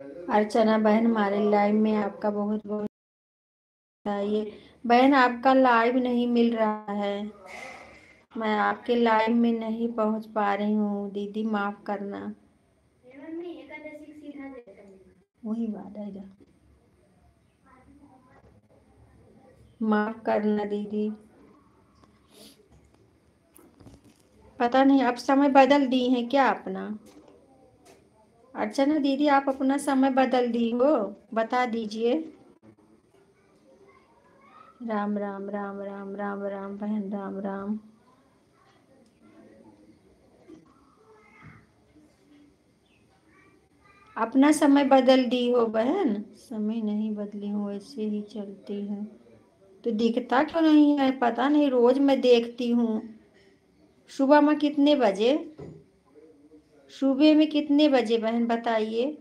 अर्चना बहन, हमारे लाइव में आपका बहुत बहुत चाहिए। बहन, आपका लाइव नहीं मिल रहा है। मैं आपके लाइव में नहीं पहुंच पा रही हूँ दीदी, माफ करना। वही बात है, माफ करना दीदी। पता नहीं आप समय बदल दी हैं क्या अपना? अर्चना दीदी, आप अपना समय बदल दी हो, बता दीजिए। राम राम राम राम राम राम बहन, राम राम। अपना समय बदल दी हो बहन? समय नहीं बदली हूँ, ऐसे ही चलती है। तो दिखता क्यों नहीं है? पता नहीं, रोज मैं देखती हूँ। सुबह में कितने बजे? सुबह में कितने बजे बहन, बताइए।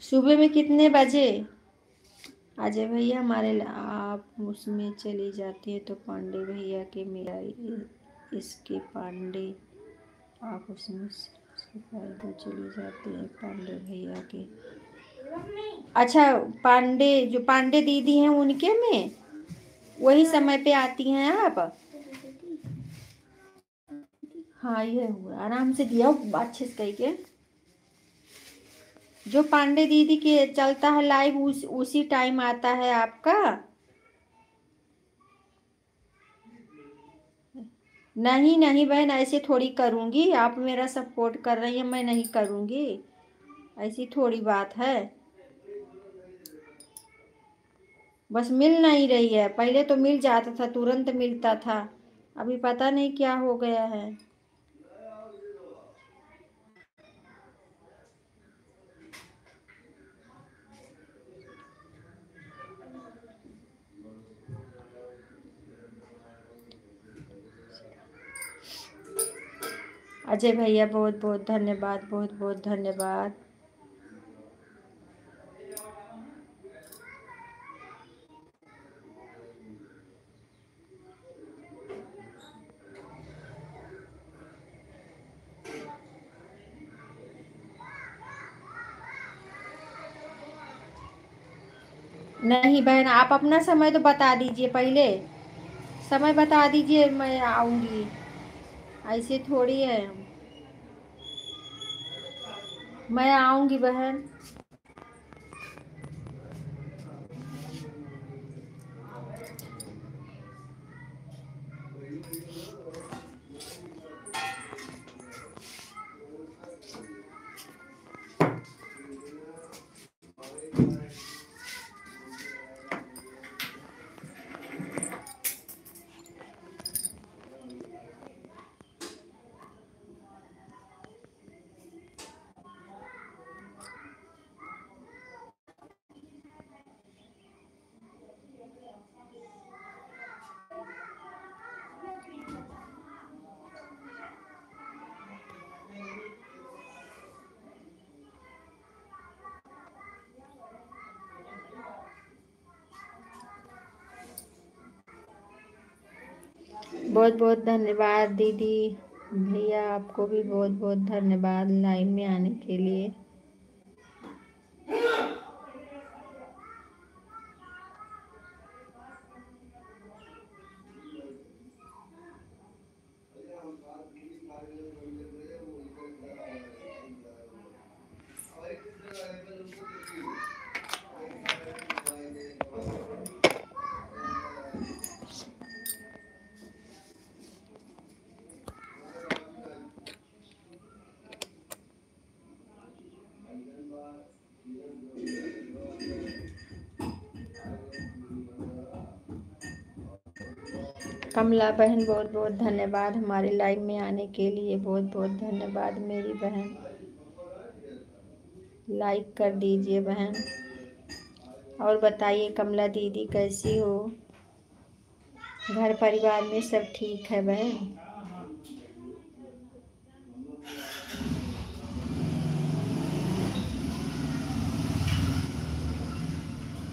सुबह में कितने बजे? अजय भैया, आप उसमें चली जाती है तो पांडे भैया के मेरा इसके पांडे, आप उसमें से फायदे चली जाती है पांडे भैया के। अच्छा, पांडे जो पांडे दीदी हैं उनके में वही समय पे आती हैं आप? हाँ, ये हुआ, आराम से दिया अच्छे से कह के। जो पांडे दीदी के चलता है लाइव, उसी टाइम आता है आपका? नहीं नहीं बहन, ऐसे थोड़ी करूंगी। आप मेरा सपोर्ट कर रही हैं, मैं नहीं करूंगी। ऐसी थोड़ी बात है। बस मिल नहीं रही है। पहले तो मिल जाता था, तुरंत मिलता था। अभी पता नहीं क्या हो गया है। अजय भैया, बहुत बहुत धन्यवाद, बहुत बहुत धन्यवाद। नहीं बहन, आप अपना समय तो बता दीजिए पहले। समय बता दीजिए, मैं आऊंगी। ऐसे थोड़ी है। मैं आऊंगी बहन। बहुत बहुत धन्यवाद दीदी। भैया, आपको भी बहुत बहुत धन्यवाद लाइव में आने के लिए। कमला बहन, बहुत बहुत धन्यवाद हमारे लाइव में आने के लिए। बहुत बहुत धन्यवाद मेरी बहन। लाइक कर दीजिए बहन। और बताइए कमला दीदी, कैसी हो? घर परिवार में सब ठीक है बहन?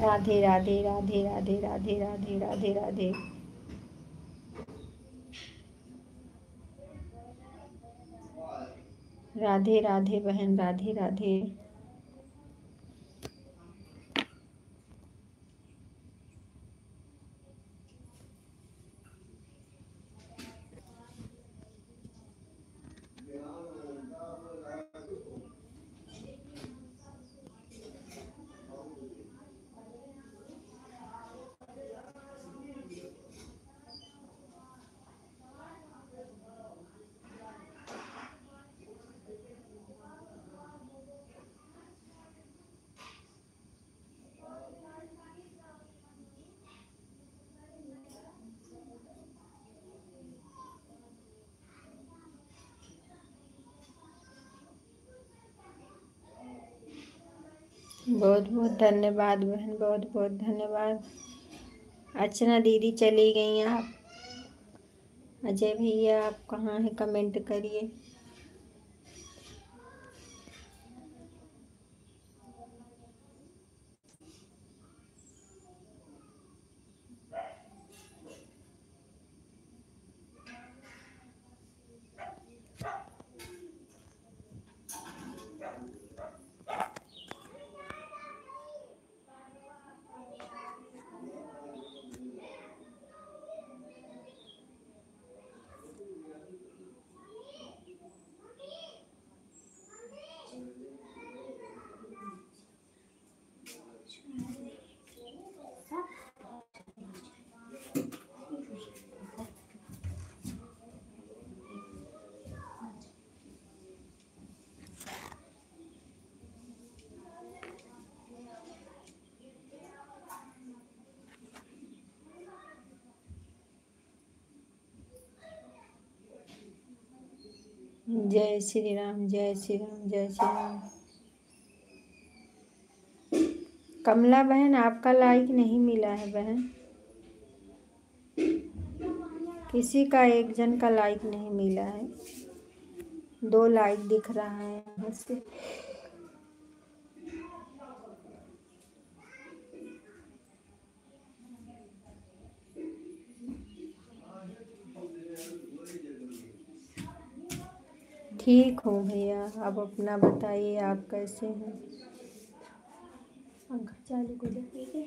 राधे राधे राधे राधे राधे राधे राधे राधे। राधे राधे बहन, राधे राधे। बहुत बहुत धन्यवाद बहन, बहुत बहुत धन्यवाद। अर्चना दीदी चली गई आप। अजय भैया आप कहाँ हैं, कमेंट करिए। जय श्री राम, जय श्री राम, जय श्री राम। कमला बहन आपका लाइक नहीं मिला है बहन, किसी का एक जन का लाइक नहीं मिला है। 2 लाइक दिख रहा है यहाँ से। ठीक हूँ भैया, आप अपना बताइए, आप कैसे हैं। पंखा चालू कर दे,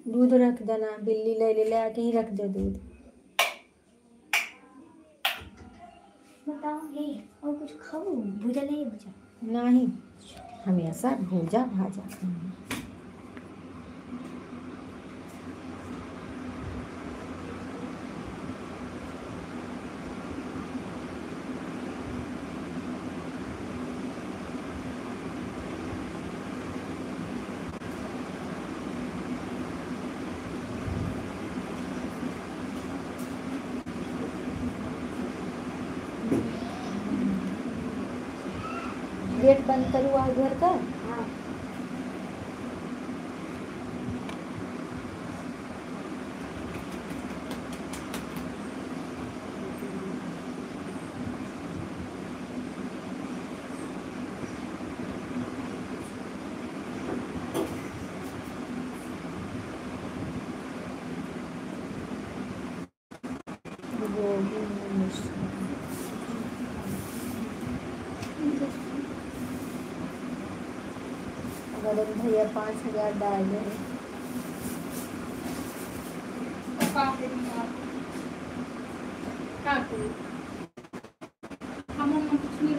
दूध रख देना, बिल्ली ले ले ले आके ही रख दे दूध। बताओ ये और कुछ खाओ, भूजा नहीं भूजा नहीं, हमेशा भूजा भाजा खाना। गेट बंद करूँ आज घर का। हाँ। मदन भैया 5000 डाल रहे हैं। हम कुछ नहीं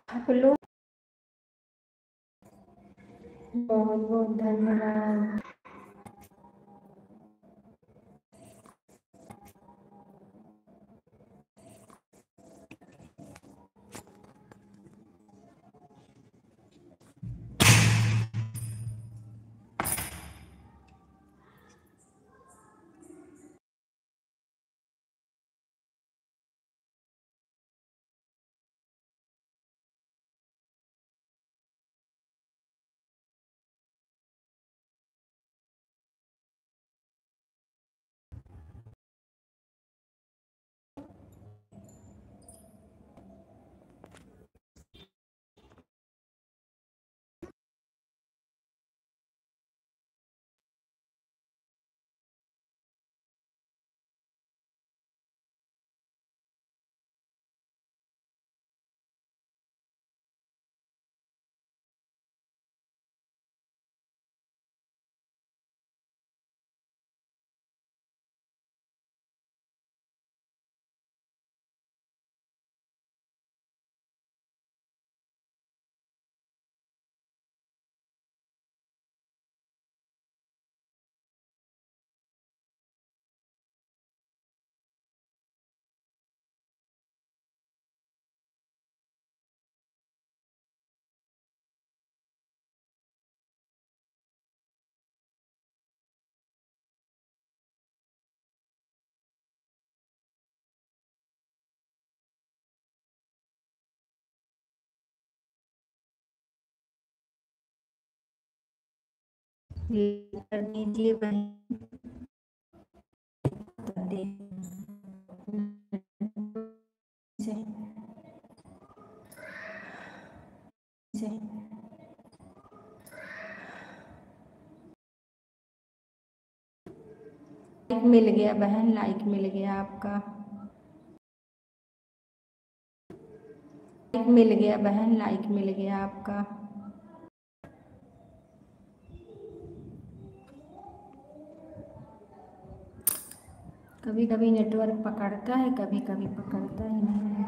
आप लोग बहुत बहुत धन्यवाद। कर दीजिए बहन। लाइक मिल गया बहन, लाइक मिल गया आपका। लाइक मिल गया बहन, लाइक मिल गया आपका। कभी कभी नेटवर्क पकड़ता है, कभी कभी पकड़ता ही नहीं है।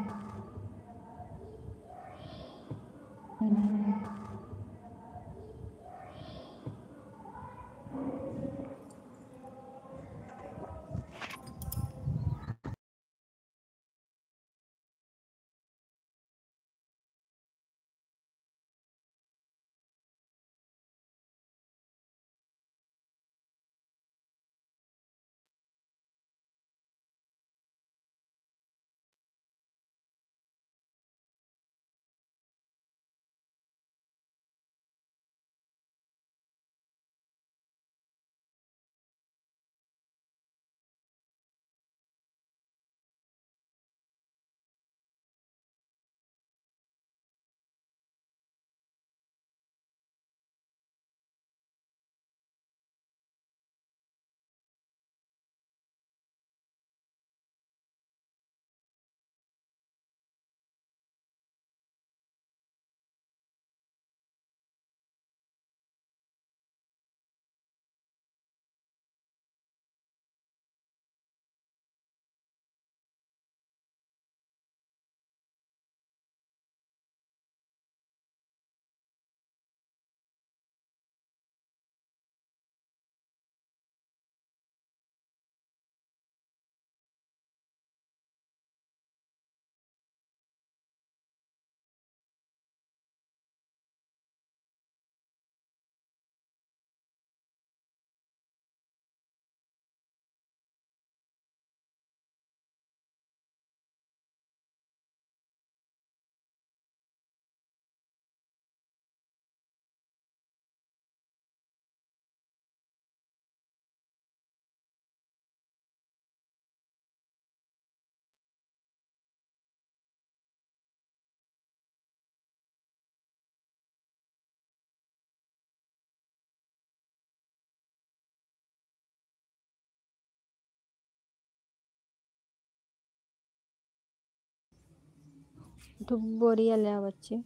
तो बोरिया ले बच्चे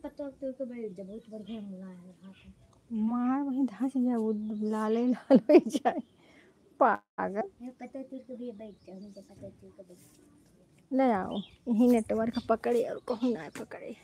पता तो बहुत बढ़िया मार वही धस जाए, वो लाले लाल हो जाए। पागल। पता तुझ को भी बैठ जाओ, मुझे पता तुझ को भी। ले आओ, यही नेटवर्क पकड़े और कहूँ ना पकड़े।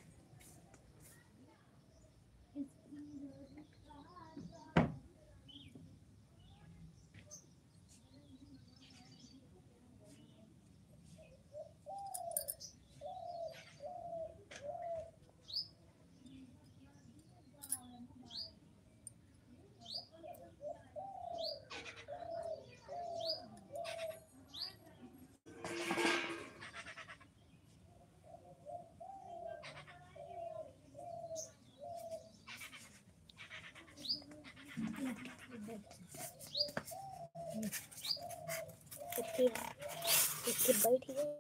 बैठ गए।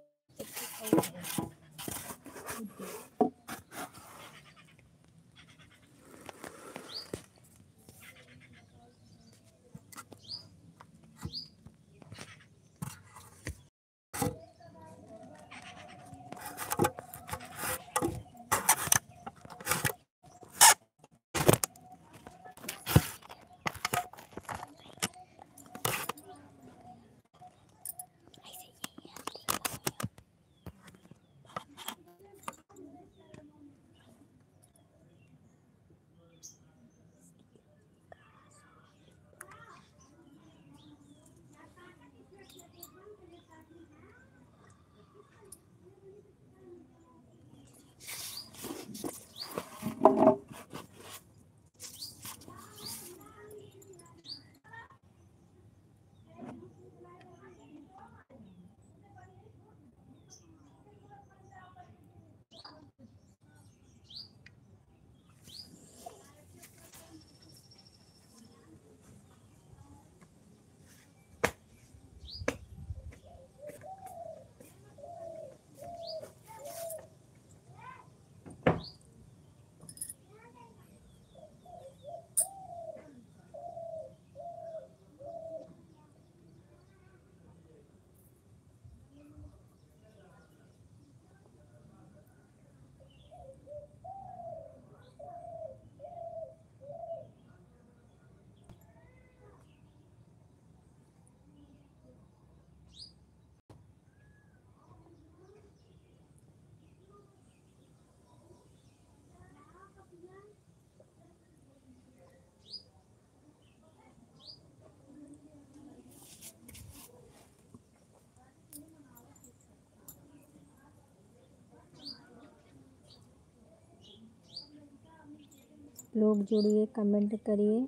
लोग जुड़िए, कमेंट करिए।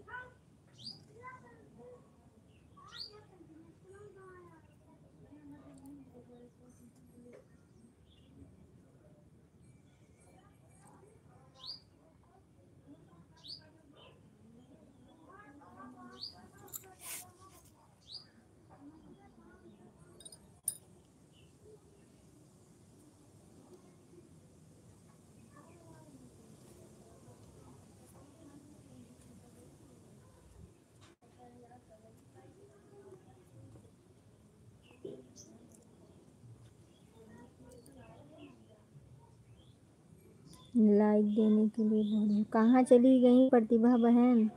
लाइक देने के लिए बहुत। कहाँ चली गई प्रतिभा बहन?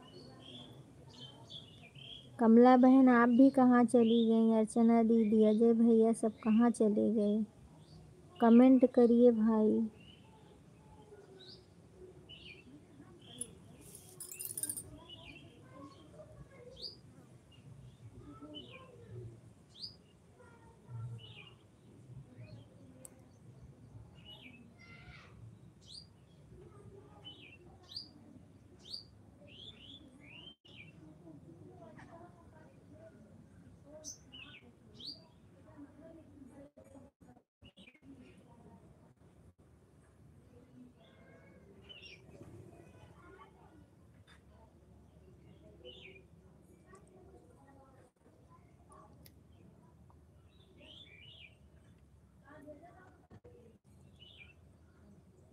कमला बहन आप भी कहाँ चली गई? अर्चना दीदी, अजय भैया सब कहाँ चले गए? कमेंट करिए भाई।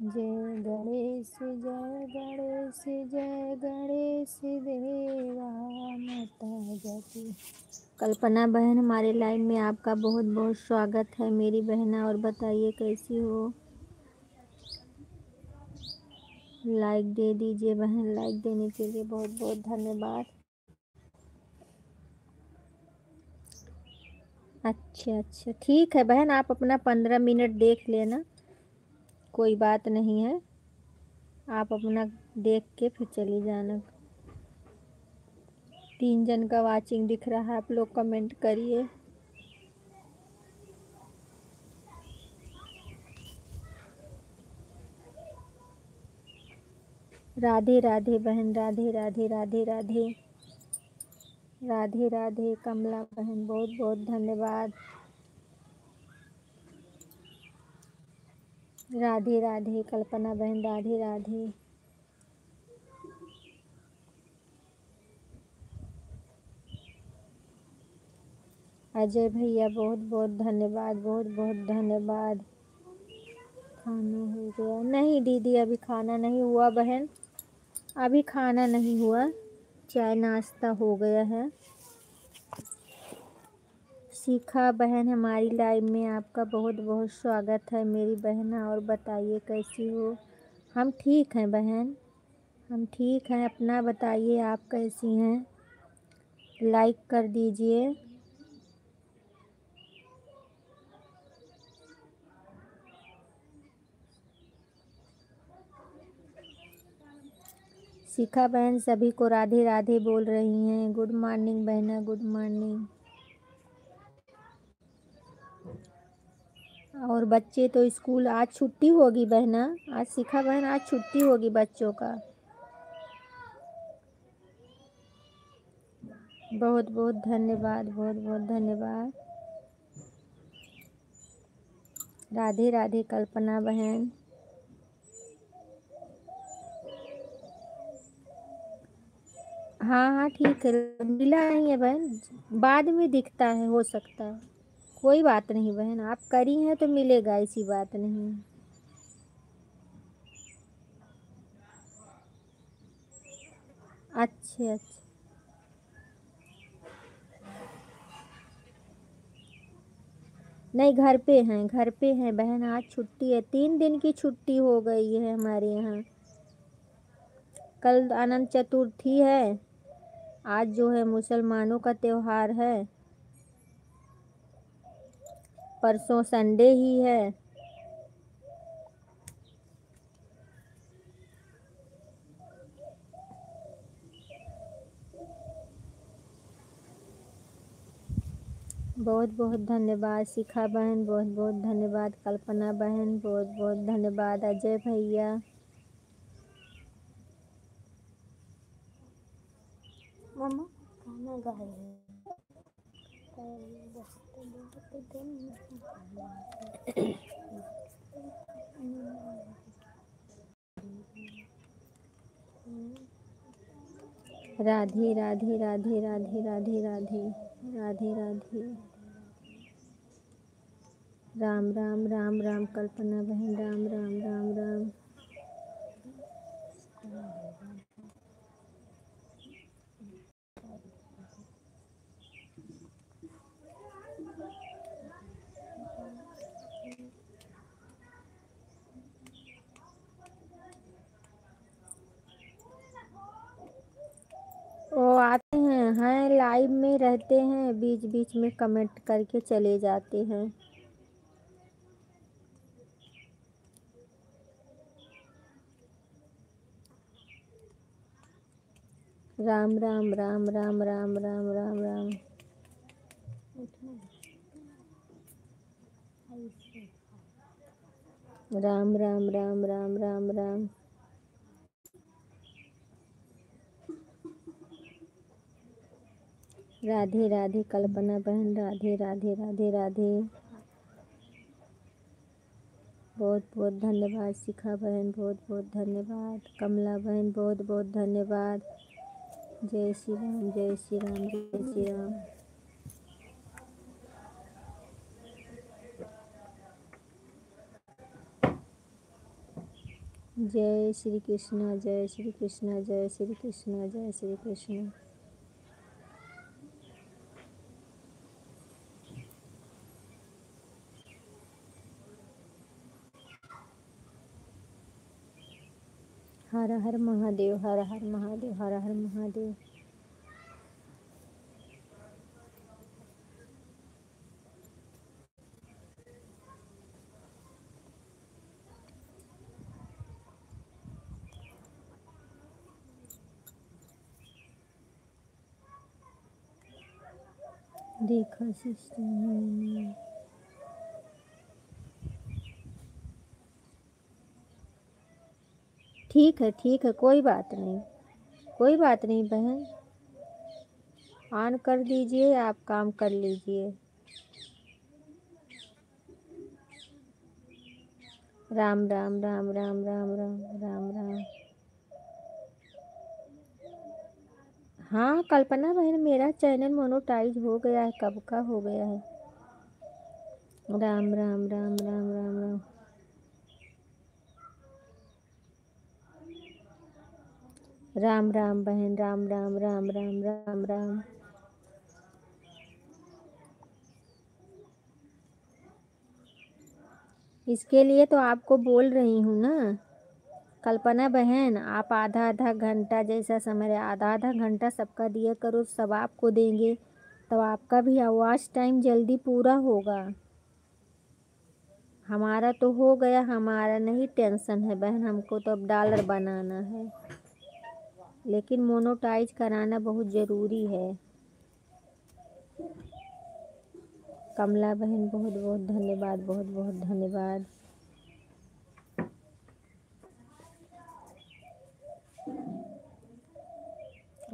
जय गणेश जय गणेश जय गणेश देवा माता जाती। कल्पना बहन हमारे लाइन में आपका बहुत बहुत स्वागत है मेरी बहना। और बताइए कैसी हो? लाइक दे दीजिए बहन। लाइक देने के लिए बहुत बहुत धन्यवाद। अच्छा अच्छा, ठीक है बहन, आप अपना 15 मिनट देख लेना, कोई बात नहीं है। आप अपना देख के फिर चली जाना। 3 जन का वाचिंग दिख रहा है, आप लोग कमेंट करिए। राधे राधे बहन, राधे राधे राधे राधे राधे राधे। कमला बहन बहुत बहुत धन्यवाद। राधे राधे कल्पना बहन, राधे राधे। अजय भैया बहुत बहुत धन्यवाद, बहुत बहुत धन्यवाद। खाना हो गया? नहीं दीदी, अभी खाना नहीं हुआ बहन, अभी खाना नहीं हुआ, चाय नाश्ता हो गया है। शिखा बहन, हमारी लाइव में आपका बहुत बहुत स्वागत है मेरी बहन। और बताइए कैसी हो? हम ठीक हैं बहन, हम ठीक हैं। अपना बताइए आप कैसी हैं? लाइक कर दीजिए। शिखा बहन सभी को राधे राधे बोल रही हैं। गुड मॉर्निंग बहना, गुड मॉर्निंग। और बच्चे तो स्कूल, आज छुट्टी होगी बहना, आज शिखा बहन आज छुट्टी होगी बच्चों का। बहुत बहुत धन्यवाद, बहुत बहुत धन्यवाद। राधे राधे कल्पना बहन। हाँ हाँ ठीक है, मिला नहीं है बहन, बाद में दिखता है, हो सकता है। कोई बात नहीं बहन, आप करी हैं तो मिलेगा, ऐसी बात नहीं। अच्छे अच्छे। नहीं घर पे हैं, घर पे हैं बहन, आज छुट्टी है, 3 दिन की छुट्टी हो गई है हमारे यहाँ। कल अनंत चतुर्थी है, आज जो है मुसलमानों का त्योहार है, परसों संडे ही है। बहुत बहुत धन्यवाद शिखा बहन, बहुत बहुत धन्यवाद कल्पना बहन, बहुत बहुत धन्यवाद अजय भैया। मम्मा खाना गाय है। राधे राधे राधे राधे राधे राधे राधे राधे। राम राम राम राम कल्पना बहन, राम राम राम राम। वो आते हैं लाइव में रहते हैं, बीच बीच में कमेंट करके चले जाते हैं। राम राम राम राम राम राम राम राम। राम राम राम राम राम राम। राधे राधे कल्पना बहन, राधे राधे राधे राधे। बहुत बहुत धन्यवाद शिखा बहन, बहुत बहुत धन्यवाद कमला बहन, बहुत बहुत धन्यवाद। जय श्री राम, जय श्री राम, जय श्री राम। जय श्री कृष्ण, जय श्री कृष्ण, जय श्री कृष्ण, जय श्री कृष्ण। हर हर महादेव, हर हर महादेव, हर हर महादेव। देखा सिस्टम। ठीक है, कोई बात नहीं, कोई बात नहीं बहन, ऑन कर दीजिए, आप काम कर लीजिए। राम राम राम राम राम राम राम राम। हाँ कल्पना बहन, मेरा चैनल मोनेटाइज हो गया है, कब का हो गया है। राम राम राम राम राम राम। राम राम बहन, राम राम राम राम राम राम। इसके लिए तो आपको बोल रही हूँ ना कल्पना बहन, आप आधा आधा घंटा जैसा समय, आधा आधा घंटा सबका दिया करो, सब आपको देंगे तो आपका भी आवाज़ टाइम जल्दी पूरा होगा। हमारा तो हो गया, हमारा नहीं टेंशन है बहन, हमको तो अब डॉलर बनाना है, लेकिन मोनेटाइज कराना बहुत ज़रूरी है। कमला बहन बहुत बहुत धन्यवाद, बहुत बहुत धन्यवाद।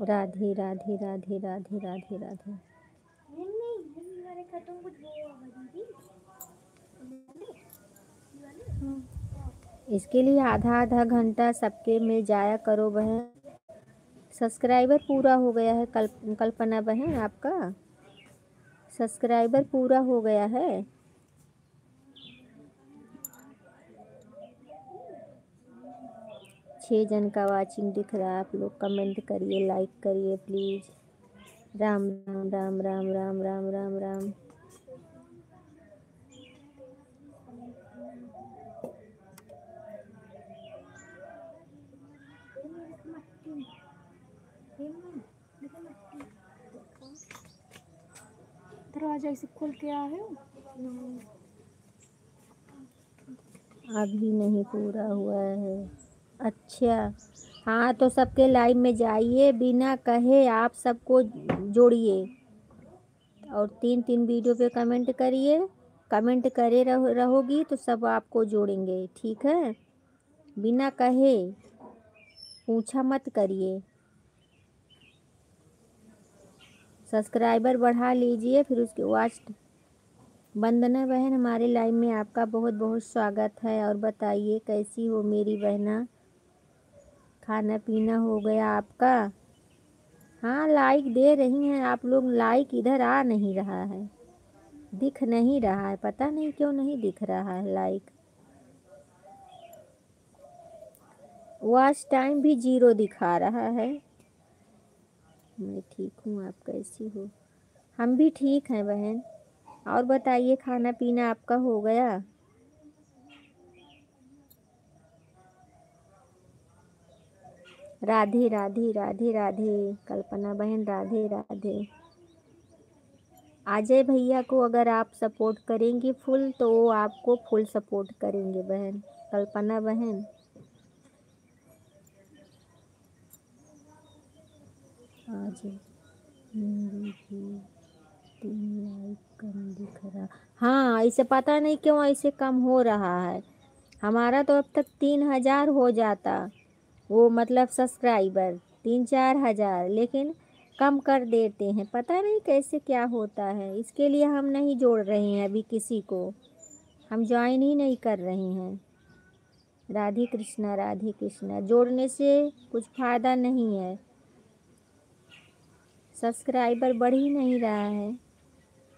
राधे राधे राधे राधे राधे राधे। इसके लिए आधा आधा घंटा सबके में जाया करो बहन। सब्सक्राइबर पूरा हो गया है कल्पना बहन, आपका सब्सक्राइबर पूरा हो गया है। छः जन का वाचिंग दिख रहा है, आप लोग कमेंट करिए, लाइक करिए प्लीज़। राम राम राम राम राम राम राम राम। दरवाजा इसे खोल के आए हो। अभी नहीं पूरा हुआ है। अच्छा हाँ, तो सबके लाइव में जाइए, बिना कहे आप सबको जोड़िए और 3 3 वीडियो पे कमेंट करिए। कमेंट करे रहोगी तो सब आपको जोड़ेंगे, ठीक है। बिना कहे पूछा मत करिए। सब्सक्राइबर बढ़ा लीजिए, फिर उसके वाच। वंदना बहन, हमारे लाइव में आपका बहुत बहुत स्वागत है। और बताइए कैसी हो मेरी बहना, खाना पीना हो गया आपका। हाँ लाइक दे रही हैं आप लोग, लाइक इधर आ नहीं रहा है, दिख नहीं रहा है, पता नहीं क्यों नहीं दिख रहा है लाइक। वॉच टाइम भी 0 दिखा रहा है। मैं ठीक हूँ, आप कैसी हो। हम भी ठीक हैं बहन। और बताइए खाना पीना आपका हो गया। राधे राधे राधे राधे कल्पना बहन, राधे राधे। अजय भैया को अगर आप सपोर्ट करेंगी फुल, तो वो आपको फुल सपोर्ट करेंगे बहन कल्पना बहन। आज मेरी भी 3 लाइक कम दिख रहा। हाँ इसे पता नहीं क्यों ऐसे कम हो रहा है। हमारा तो अब तक 3000 हो जाता, वो मतलब सब्सक्राइबर 3 4 हज़ार, लेकिन कम कर देते हैं, पता नहीं कैसे क्या होता है। इसके लिए हम नहीं जोड़ रहे हैं अभी किसी को, हम ज्वाइन ही नहीं कर रहे हैं। राधे कृष्णा राधे कृष्णा। जोड़ने से कुछ फ़ायदा नहीं है, सब्सक्राइबर बढ़ ही नहीं रहा है,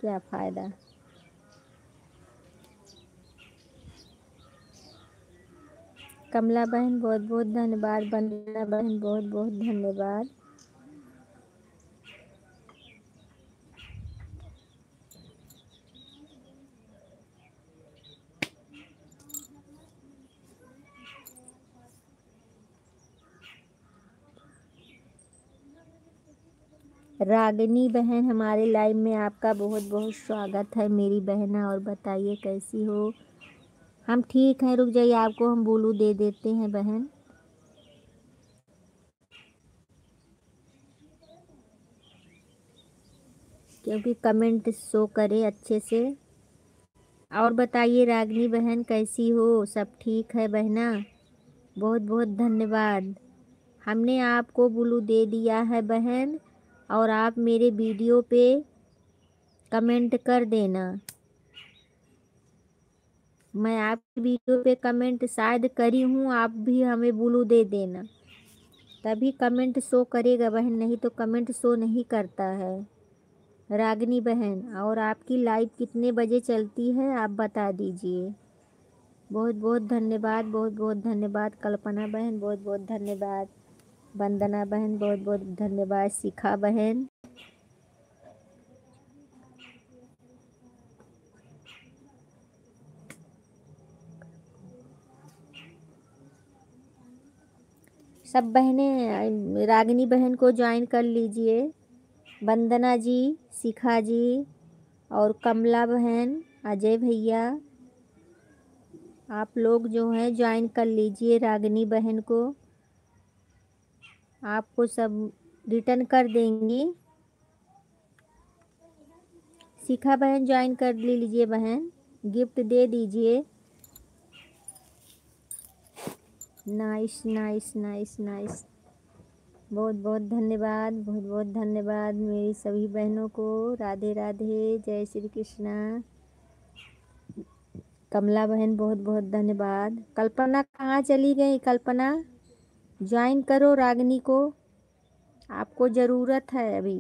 क्या फ़ायदा। कमला बहन बहुत बहुत धन्यवाद, वंदना बहन बहुत बहुत धन्यवाद। रागिनी बहन, हमारे लाइव में आपका बहुत बहुत स्वागत है मेरी बहना। और बताइए कैसी हो। हम ठीक हैं, रुक जाइए, आपको हम बोलू दे देते हैं बहन। क्योंकि कमेंट शो करे अच्छे से। और बताइए रागनी बहन कैसी हो, सब ठीक है बहना? बहुत बहुत धन्यवाद। हमने आपको ब्लू दे दिया है बहन, और आप मेरे वीडियो पे कमेंट कर देना। मैं आपकी वीडियो पे कमेंट शायद करी हूँ, आप भी हमें ब्लू दे देना, तभी कमेंट शो करेगा बहन, नहीं तो कमेंट शो नहीं करता है रागनी बहन। और आपकी लाइव कितने बजे चलती है आप बता दीजिए। बहुत बहुत धन्यवाद, बहुत बहुत धन्यवाद। कल्पना बहन बहुत बहुत धन्यवाद। वंदना बहन बहुत बहुत धन्यवाद। शिखा बहन, सब बहनें रागिनी बहन को ज्वाइन कर लीजिए। वंदना जी, शिखा जी और कमला बहन, अजय भैया, आप लोग जो हैं ज्वाइन कर लीजिए रागिनी बहन को। आपको सब रिटर्न कर देंगी। शिखा बहन ज्वाइन कर लीजिए बहन, गिफ्ट दे दीजिए। Nice nice nice nice. बहुत बहुत धन्यवाद, बहुत बहुत धन्यवाद मेरी सभी बहनों को। राधे राधे, जय श्री कृष्णा। कमला बहन बहुत बहुत धन्यवाद। कल्पना कहाँ चली गई? कल्पना ज्वाइन करो रागिनी को, आपको ज़रूरत है अभी।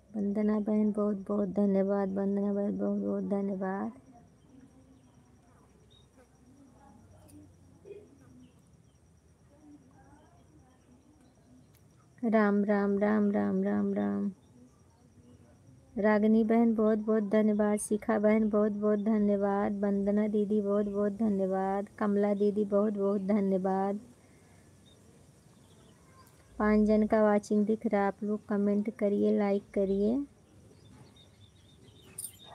वंदना बहन बहुत बहुत धन्यवाद। वंदना बहन बहुत बहुत धन्यवाद। राम राम राम राम राम राम। रागिनी बहन बहुत बहुत धन्यवाद। शिखा बहन बहुत बहुत धन्यवाद। वंदना दीदी बहुत बहुत धन्यवाद। कमला दीदी बहुत बहुत धन्यवाद। 5 जन का वाचिंग दिख रहा है, आप लोग कमेंट करिए, लाइक करिए।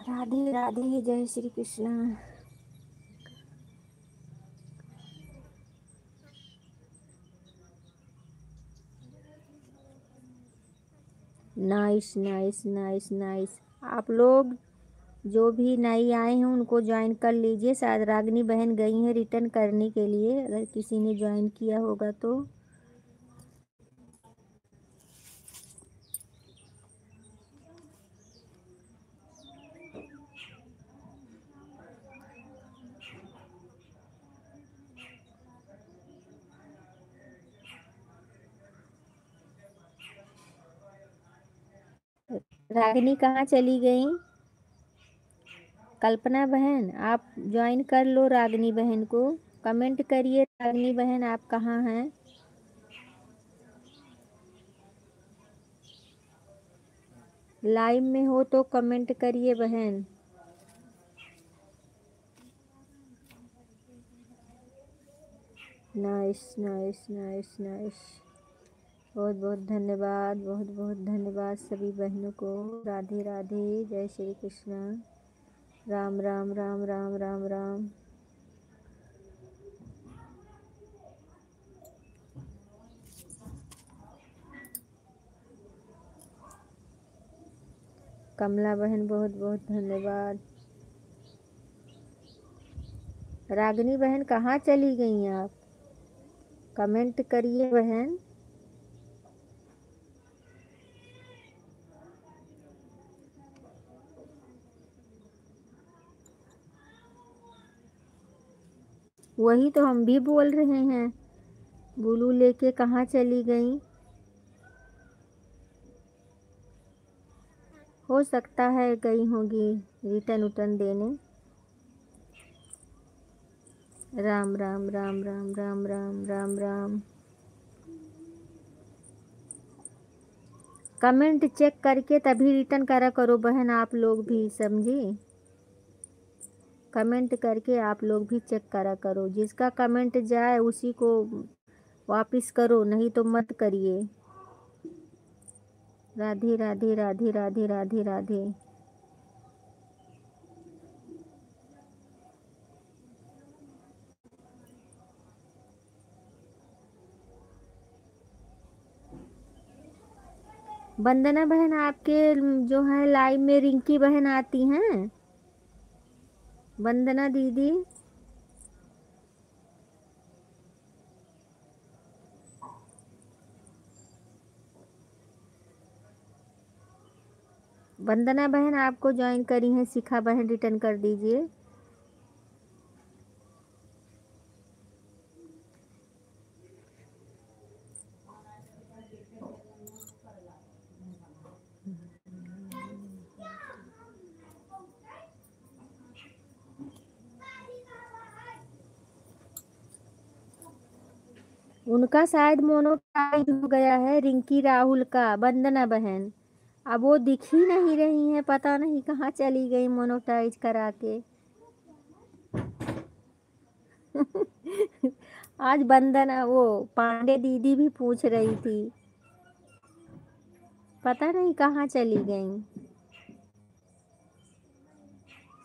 राधे राधे, जय Shri Krishna. Nice nice nice nice. आप लोग जो भी नई आए हैं उनको ज्वाइन कर लीजिए। शायद रागिनी बहन गई हैं रिटर्न करने के लिए, अगर किसी ने ज्वाइन किया होगा तो। रागिनी कहाँ चली गई? कल्पना बहन आप ज्वाइन कर लो रागिनी बहन को, कमेंट करिए रागिनी बहन आप कहाँ हैं। लाइव में हो तो कमेंट करिए बहन। Nice nice nice nice. बहुत बहुत धन्यवाद, बहुत बहुत धन्यवाद सभी बहनों को। राधे राधे, जय श्री कृष्णा। राम राम राम राम राम राम। कमला बहन बहुत बहुत धन्यवाद। रागिनी बहन कहाँ चली गई आप? कमेंट करिए बहन। वही तो हम भी बोल रहे हैं, बुलू लेके कहाँ चली गई? हो सकता है गई होगी रिटर्न उटर्न देने। राम राम राम राम राम राम राम राम। कमेंट चेक करके तभी रिटर्न करा करो बहन, आप लोग भी समझी। कमेंट करके आप लोग भी चेक करा करो, जिसका कमेंट जाए उसी को वापस करो, नहीं तो मत करिए। राधे राधे राधे राधे राधे राधे। वंदना बहन आपके जो है लाइव में रिंकी बहन आती हैं। वंदना दीदी, वंदना बहन आपको ज्वाइन करी हैं, शिखा बहन रिटर्न कर दीजिए। उनका शायद मोनोटाइज हो गया है, रिंकी राहुल का। वंदना बहन अब वो दिख ही नहीं रही हैं, पता नहीं कहाँ चली गई मोनोटाइज करा के। आज वंदना वो पांडे दीदी भी पूछ रही थी, पता नहीं कहाँ चली गई।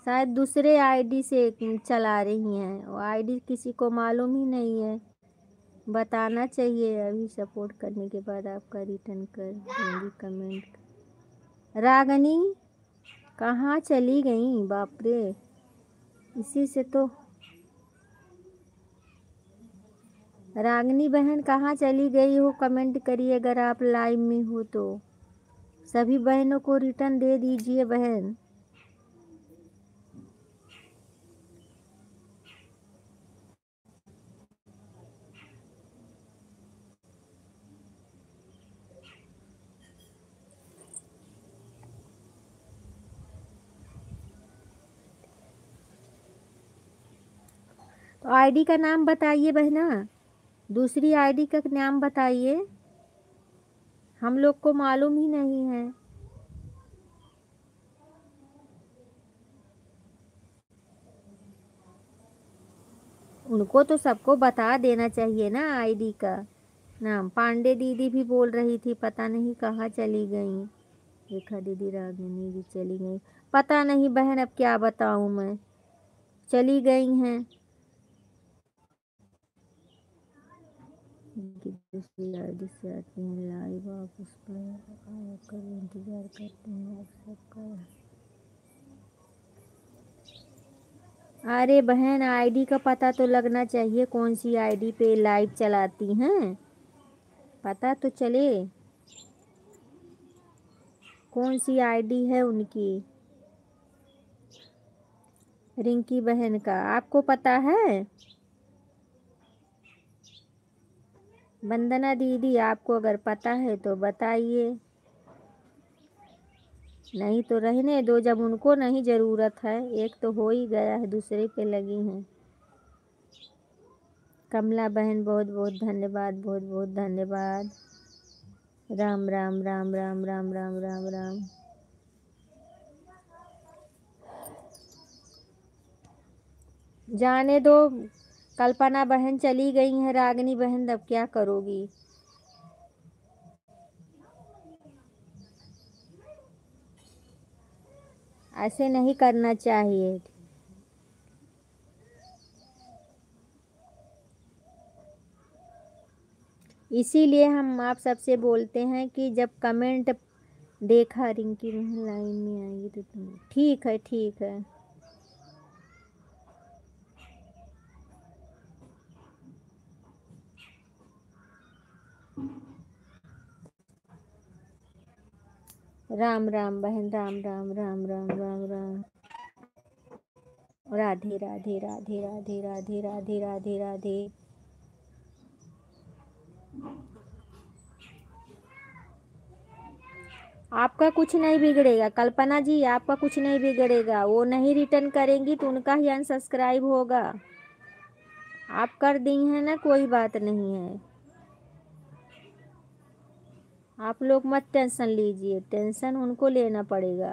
शायद दूसरे आईडी से चला रही हैं, वो आईडी किसी को मालूम ही नहीं है। बताना चाहिए, अभी सपोर्ट करने के बाद आपका रिटर्न कर दूंगी कमेंट। रागनी कहाँ चली गई, बाप रे, इसी से तो। रागनी बहन कहाँ चली गई हो, कमेंट करिए अगर आप लाइव में हो तो। सभी बहनों को रिटर्न दे दीजिए बहन। तो आईडी का नाम बताइए बहना, दूसरी आईडी का नाम बताइए, हम लोग को मालूम ही नहीं है। उनको तो सबको बता देना चाहिए ना आईडी का नाम। पांडे दीदी भी बोल रही थी, पता नहीं कहाँ चली गई। रेखा दीदी, रागिनी भी चली गई, पता नहीं बहन, अब क्या बताऊं मैं, चली गई हैं। दूसरी आईडी से आती हैं लाइव, आप उस पर आकर इंतजार करते हैं आप सबका। अरे बहन, आईडी का पता तो लगना चाहिए, कौन सी आईडी पे लाइव चलाती हैं, पता तो चले कौन सी आईडी है उनकी। रिंकी बहन का आपको पता है? वंदना दीदी आपको अगर पता है तो बताइए, नहीं तो रहने दो, जब उनको नहीं ज़रूरत है। एक तो हो ही गया है, दूसरे पे लगी हैं। कमला बहन बहुत बहुत धन्यवाद, बहुत बहुत धन्यवाद। राम राम राम राम राम राम राम राम। जाने दो, कल्पना बहन चली गई हैं, रागिनी बहन अब क्या करोगी। ऐसे नहीं करना चाहिए। इसीलिए हम आप सबसे बोलते हैं कि जब कमेंट देखा रिंकी बहन लाइन में आएगी तो तुम, ठीक है ठीक है। राम राम बहन, राम राम राम राम राम राम। राधे राधे राधे राधे राधे राधे राधे राधे। आपका कुछ नहीं बिगड़ेगा कल्पना जी, आपका कुछ नहीं बिगड़ेगा। वो नहीं रिटर्न करेंगी तो उनका ही अनसब्सक्राइब होगा। आप कर दी हैं ना, कोई बात नहीं है। आप लोग मत टेंशन लीजिए, टेंशन उनको लेना पड़ेगा।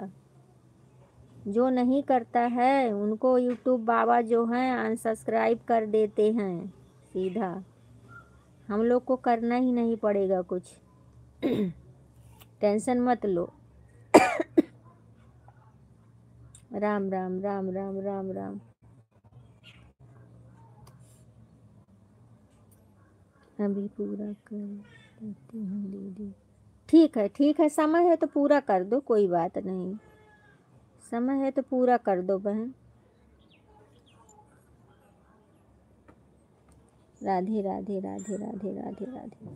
जो नहीं करता है उनको यूट्यूब बाबा जो हैं अनसब्सक्राइब कर देते हैं सीधा। हम लोग को करना ही नहीं पड़ेगा कुछ। टेंशन मत लो। राम राम राम राम राम राम। अभी पूरा कर देती हूँ दीदी। ठीक है, समय है तो पूरा कर दो, कोई बात नहीं। समय है तो पूरा कर दो बहन। राधे राधे राधे राधे राधे राधे।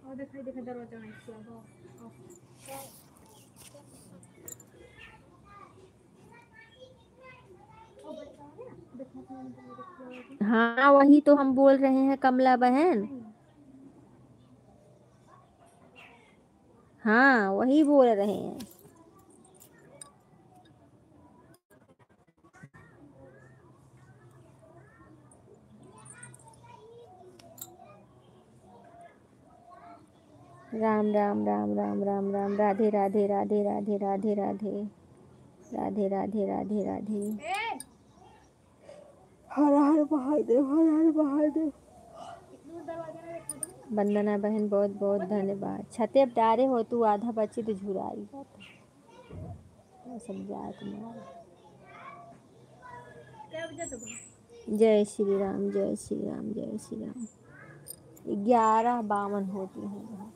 दिखाई देखा दरवाजा में हाँ वही तो हम बोल रहे हैं कमला बहन। हाँ वही बोल रहे हैं। राम राम राम राम राम राम। राधे राधे राधे राधे राधे राधे राधे राधे राधे राधे। हर हर महादेव, हर हर महादेव। वंदना बहन बहुत बहुत धन्यवाद। छते अब डारे हो तू, आधा बच्चे तो झुराई जाता सब जाए तुम्हारा। जय श्री राम, जय श्री राम, जय श्री राम। 11:52 होती हैं,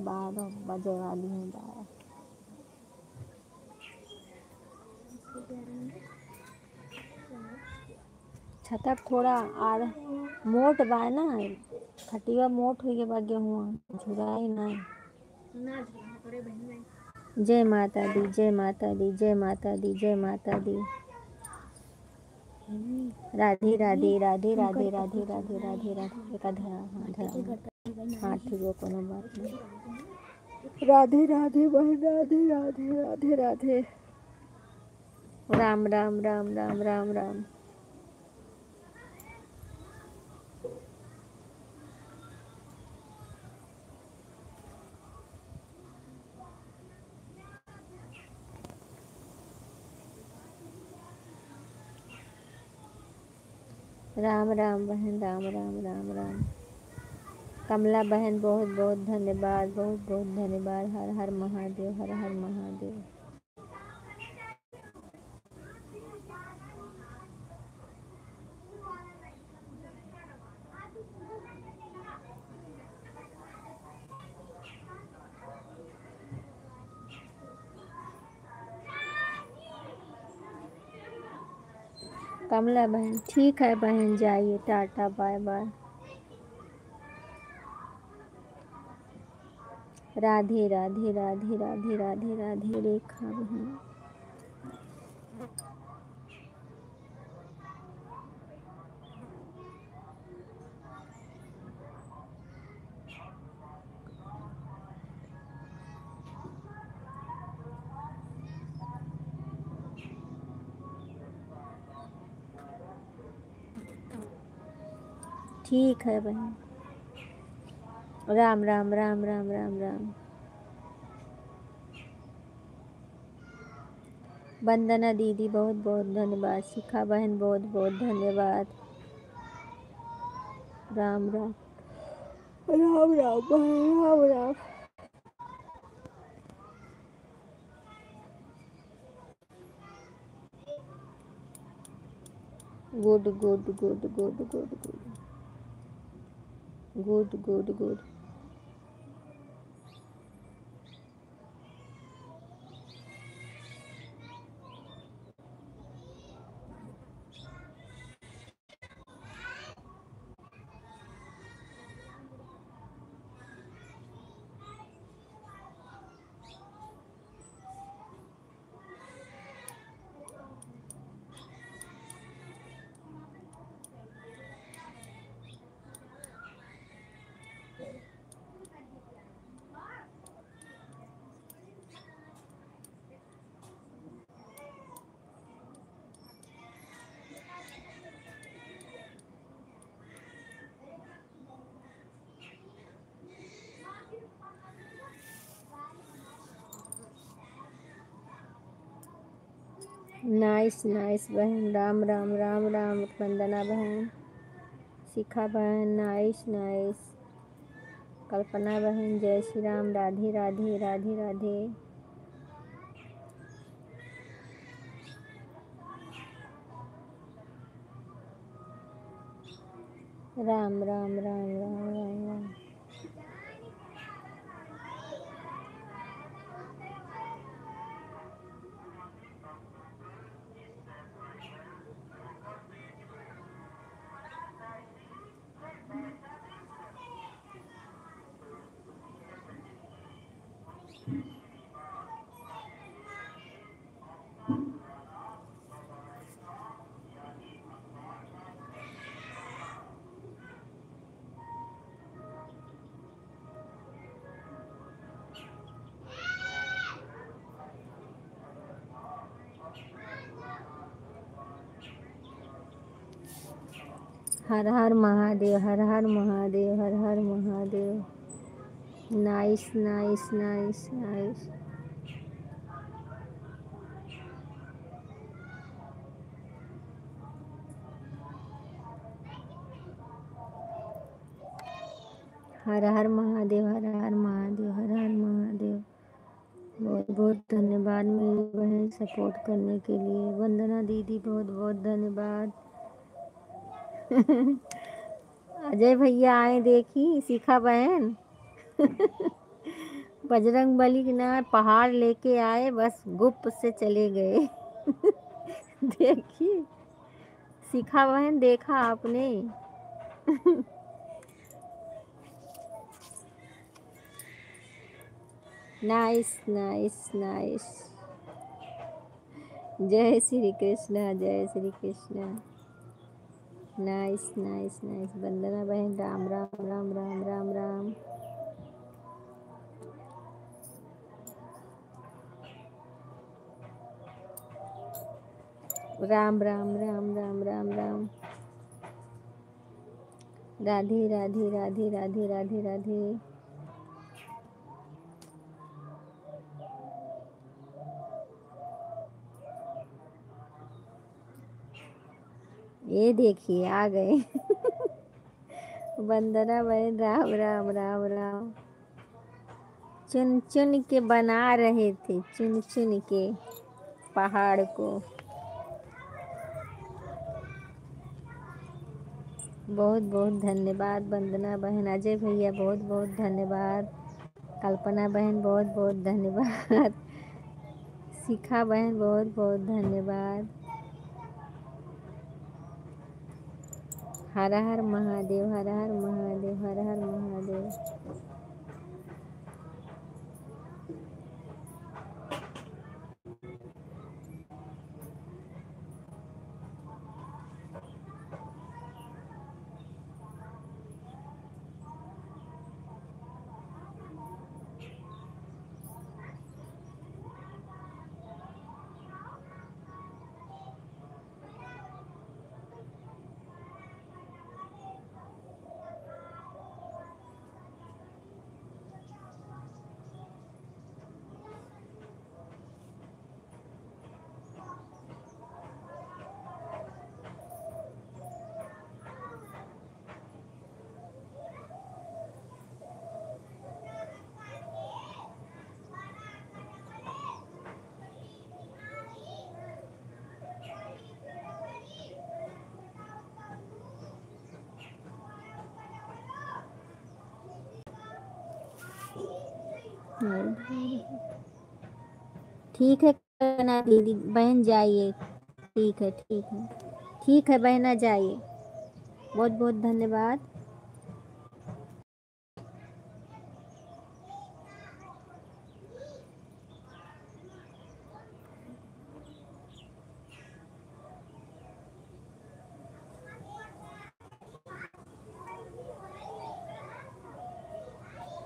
12 बजे वाली हैं, 12। छतप थोड़ा आर मोट बा ना, खटिया मोट हुई के बाद गेहुआ झुराई नहीं। जय माता दी, जय माता दी, जय माता दी, जय माता दी। राधे राधे राधे राधे राधे राधे राधे राधे। एक धरा, हाँ धरा, हाँ ठीक है, कोनो बात नहीं। राधे राधे बहन, राधे राधे राधे राधे। राम राम राम राम राम राम। राम राम बहन, राम राम राम राम। कमला बहन बहुत बहुत धन्यवाद, बहुत बहुत धन्यवाद। हर हर महादेव, हर हर महादेव। कमला बहन ठीक है बहन, जाइए, tata bye bye. Radhe Radhe Radhe Radhe Radhe Radhe. Rekha बहन ठीक है बहन। राम राम राम राम राम राम। वंदना दीदी बहुत बहुत धन्यवाद। शिखा बहन बहुत बहुत धन्यवाद। राम राम राम राम बहन, Ram Ram. Good good good good good good good good good. Nice nice बहन। राम राम राम राम। वंदना बहन, शिखा बहन, नाइस नाइस। कल्पना बहन, जय श्री राम। राधे राधे राधे राधे। राम राम राम राम राम राम। हर हर महादेव, हर हर महादेव, हर हर Mahadev. Nice nice nice nice. हर हर महादेव, हर हर महादेव, हर हर महादेव। बहुत बहुत धन्यवाद मेरी बहन सपोर्ट करने के लिए। वंदना दीदी बहुत बहुत धन्यवाद। अजय भैया आए देखी, शिखा बहन। बजरंग बली के ना पहाड़ लेके आए, बस गुप्त से चले गए। देखी शिखा बहन, देखा आपने? Nice nice nice. जय श्री कृष्णा, जय Shri Krishna. Nice nice nice. Vandana बहन राम राम राम राम राम राम। राम राम राम राम राम राम। राधे राधे राधे राधे राधे राधे। ये देखिए आ गए। वंदना बहन राम राम राम राम। चुन चुन के बना रहे थे, चुन चुन के पहाड़ को। बहुत बहुत धन्यवाद वंदना बहन। अजय भैया बहुत बहुत धन्यवाद। कल्पना बहन बहुत बहुत धन्यवाद। शिखा बहन बहुत बहुत धन्यवाद। हर हर महादेव, हर हर महादेव, हर हर महादेव। ठीक है कहना दीदी बहन, जाइए। ठीक है ठीक है ठीक है बहना, जाइए। बहुत बहुत धन्यवाद।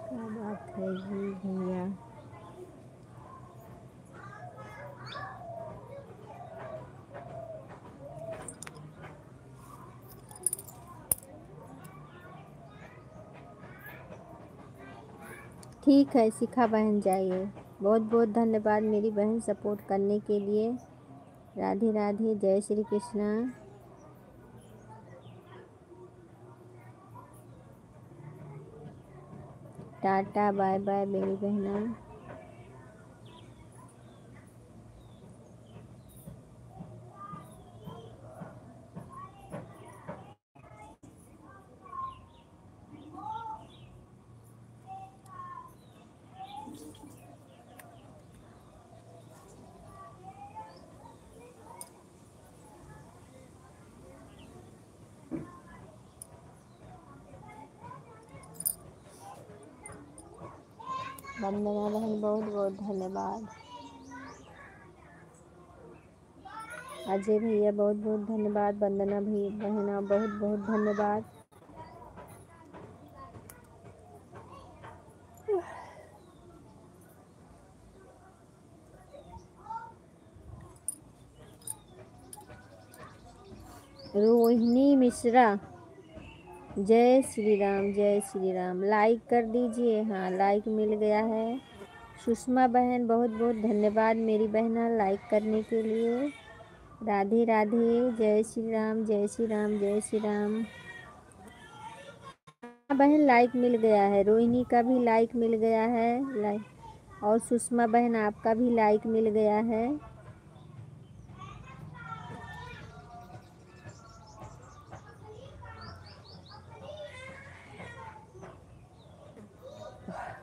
क्या बात है जी भैया। ठीक है शिखा बहन, जाइए। बहुत बहुत धन्यवाद मेरी बहन सपोर्ट करने के लिए। राधे राधे, जय Shri Krishna. Tata bye bye मेरी बहना। वंदना बहन बहुत बहुत धन्यवाद। अजय भैया बहुत बहुत धन्यवाद। वंदना भी बहना बहुत बहुत धन्यवाद। रोहिणी मिश्रा, जय श्री राम जय श्री राम। लाइक कर दीजिए। हाँ, लाइक मिल गया है। सुषमा बहन बहुत बहुत धन्यवाद मेरी बहना लाइक करने के लिए। राधे राधे, जय श्री राम जय श्री राम जय श्री राम। बहन लाइक मिल गया है। रोहिणी का भी लाइक मिल गया है लाइक, और सुषमा बहन आपका भी लाइक मिल गया है।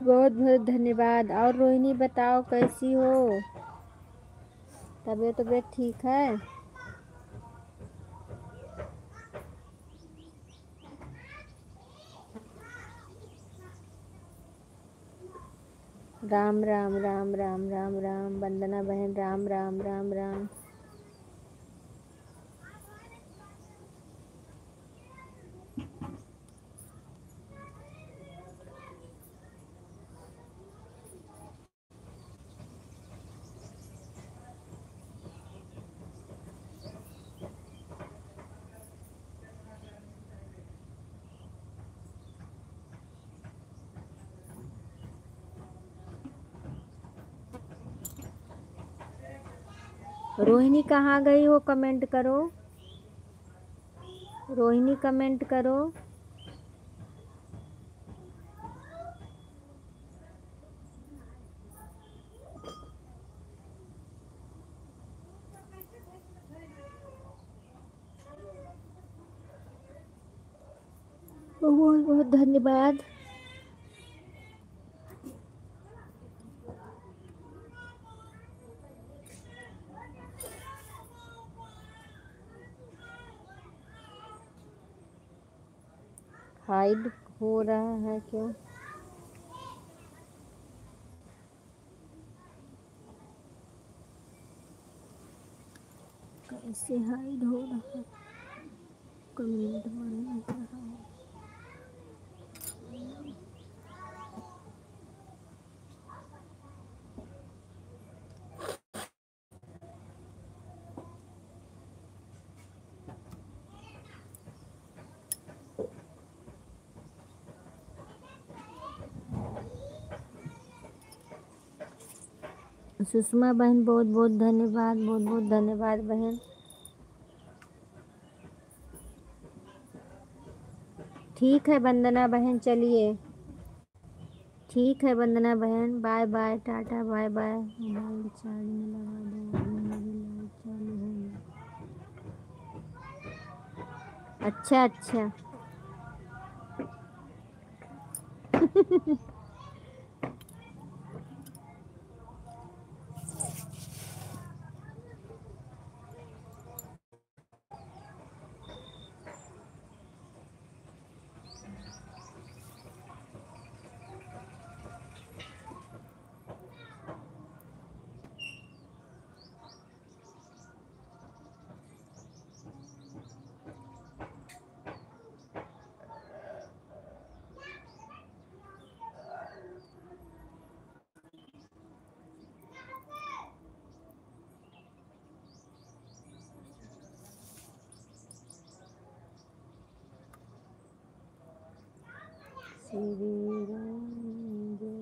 बहुत बहुत धन्यवाद। और रोहिणी बताओ कैसी हो? तबीयत ठीक है? राम राम राम राम राम राम। वंदना बहन राम राम राम राम। रोहिणी कहाँ गई हो? कमेंट करो। रोहिणी कमेंट करो। बहुत बहुत धन्यवाद। हाइड हो रहा है क्यों? कैसे हाइड हो रहा है? कमेंट नहीं कर रहा है। सुषमा बहन बहुत बहुत धन्यवाद। बहुत बहुत धन्यवाद बहन। ठीक है वंदना बहन, चलिए ठीक है वंदना बहन, bye bye, tata bye bye. Mobile charge में लगा दो, अभी मेरी लाइट चालू है। अच्छा अच्छा। श्री राम जय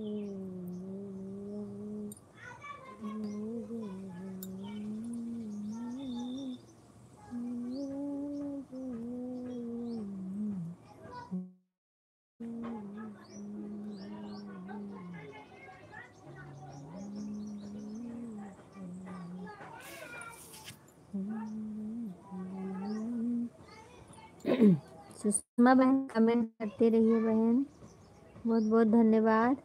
सुषमा बहन कमेंट करते रहिए बहन। बहुत बहुत धन्यवाद।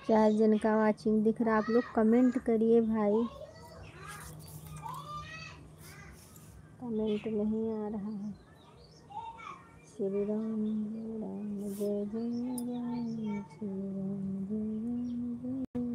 4 जन का वाचिंग दिख रहा, आप लोग कमेंट करिए भाई, कमेंट नहीं आ रहा है। श्री राम जय राम जय जय राम, श्री राम जय राम जय राम।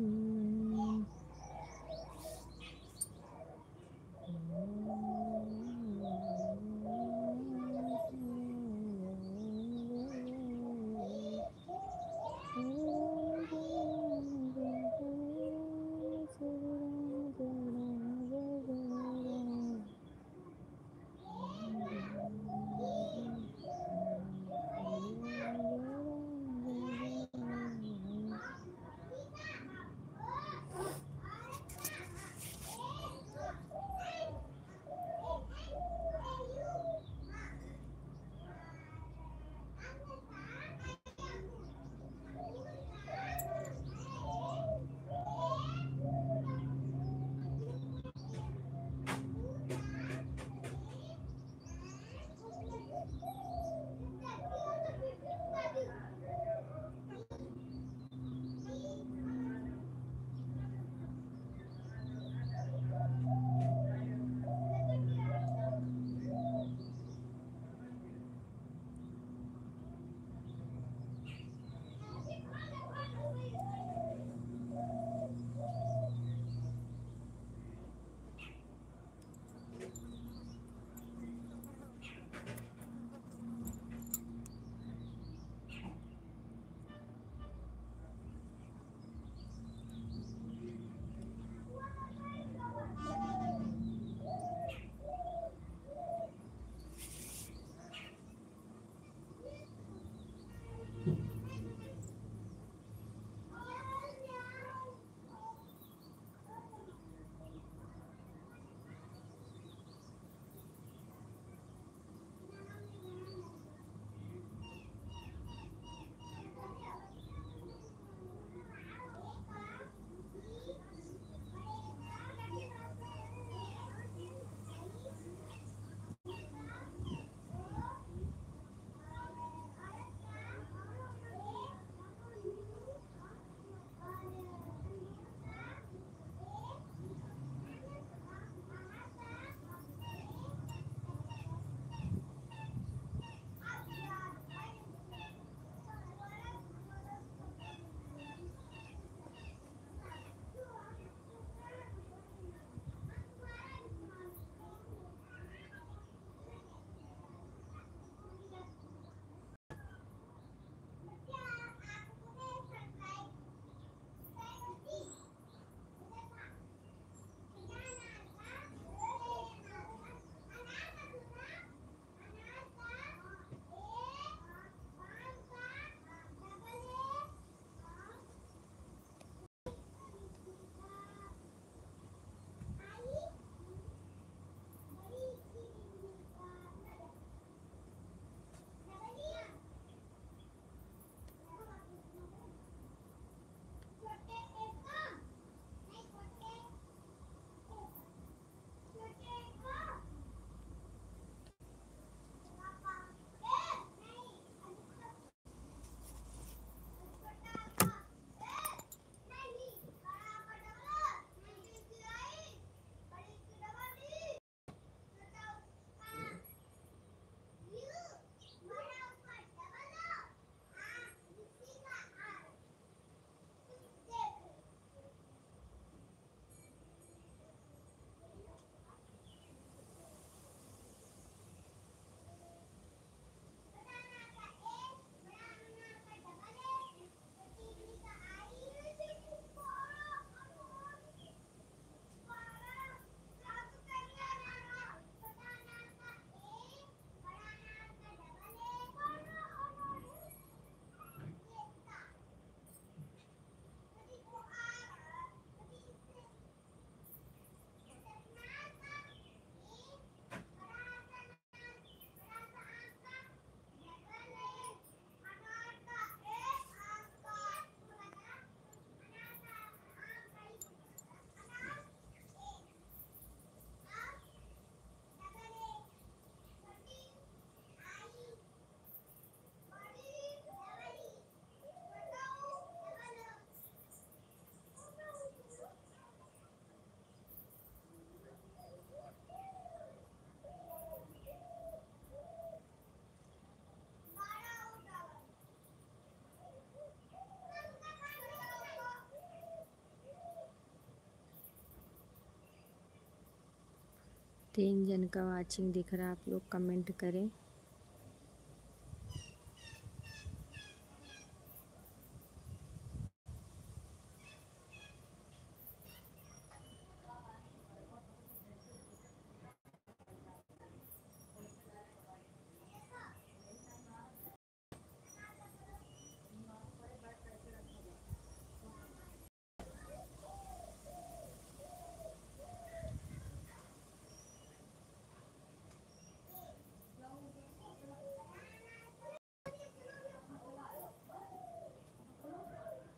3 जन का वाचिंग दिख रहा, आप लोग कमेंट करें।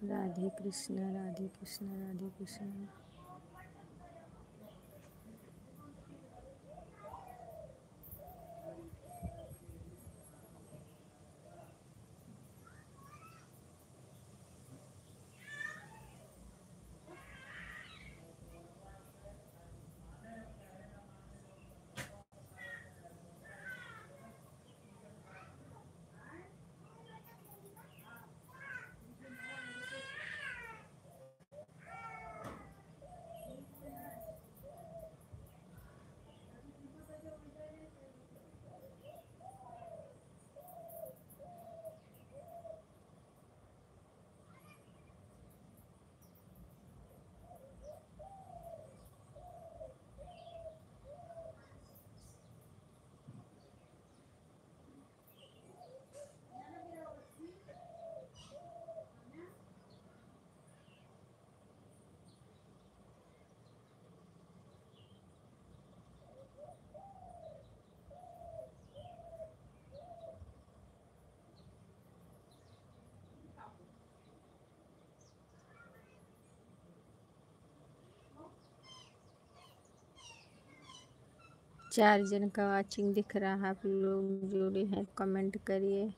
राधे कृष्ण, राधे कृष्ण, राधे कृष्ण। चार जन का वाचिंग दिख रहा है, आप लोग जुड़े हैं कमेंट करिए।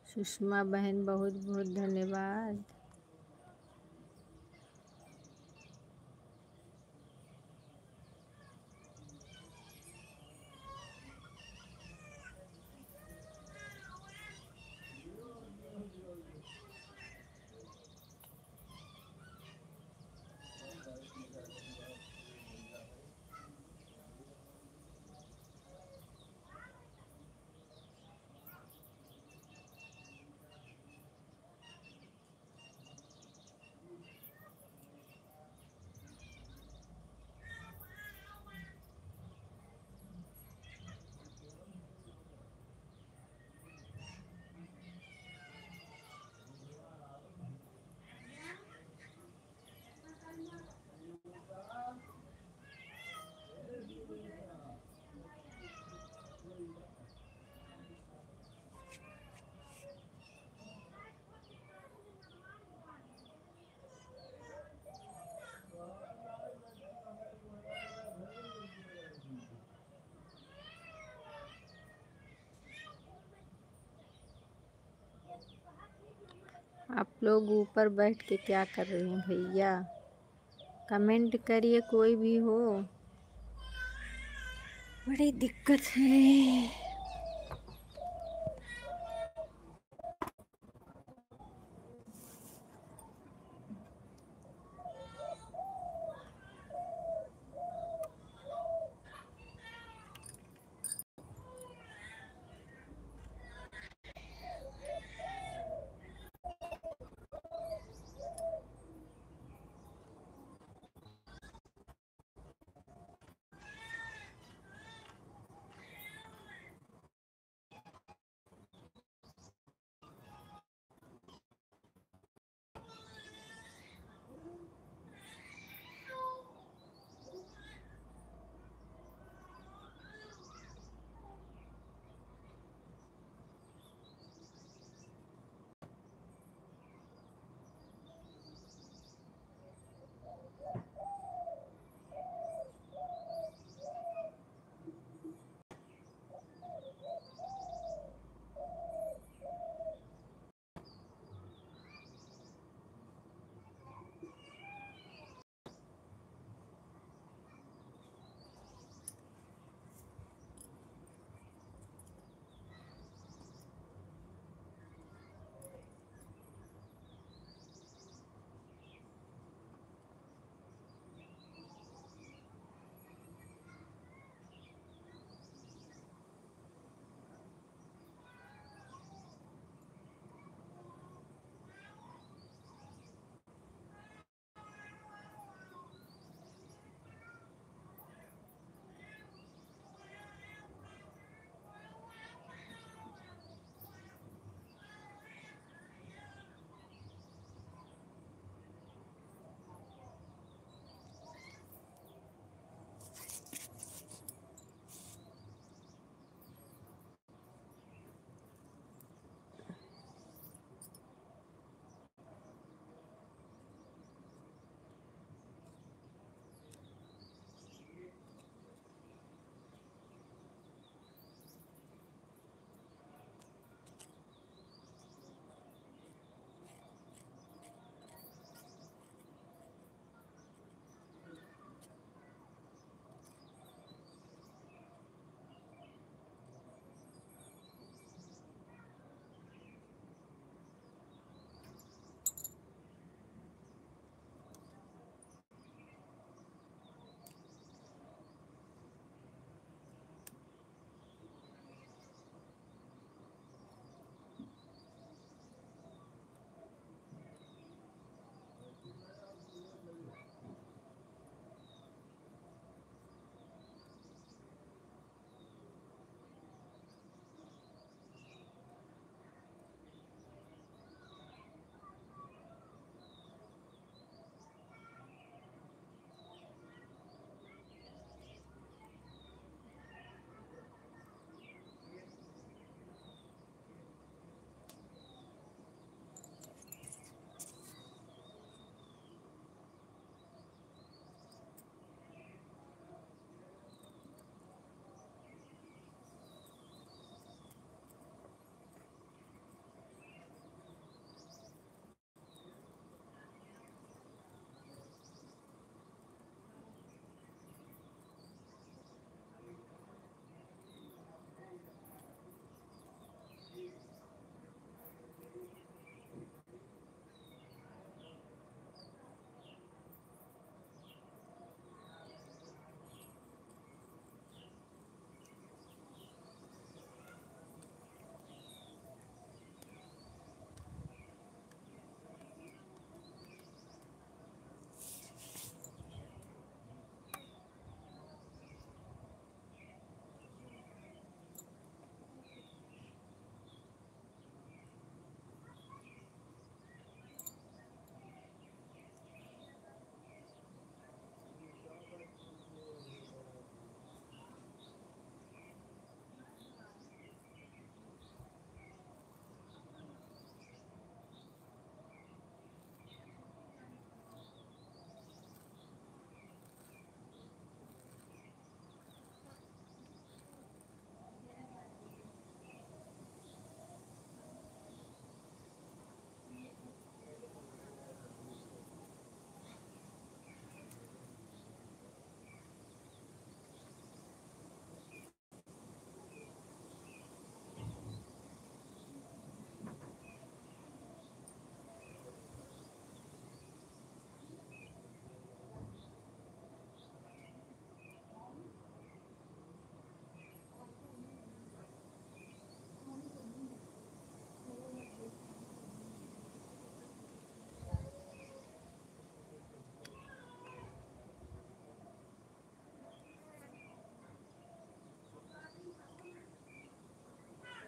सुषमा बहन बहुत बहुत धन्यवाद। आप लोग ऊपर बैठ के क्या कर रहे हैं भैया? कमेंट करिए, कोई भी हो। बड़ी दिक्कत है।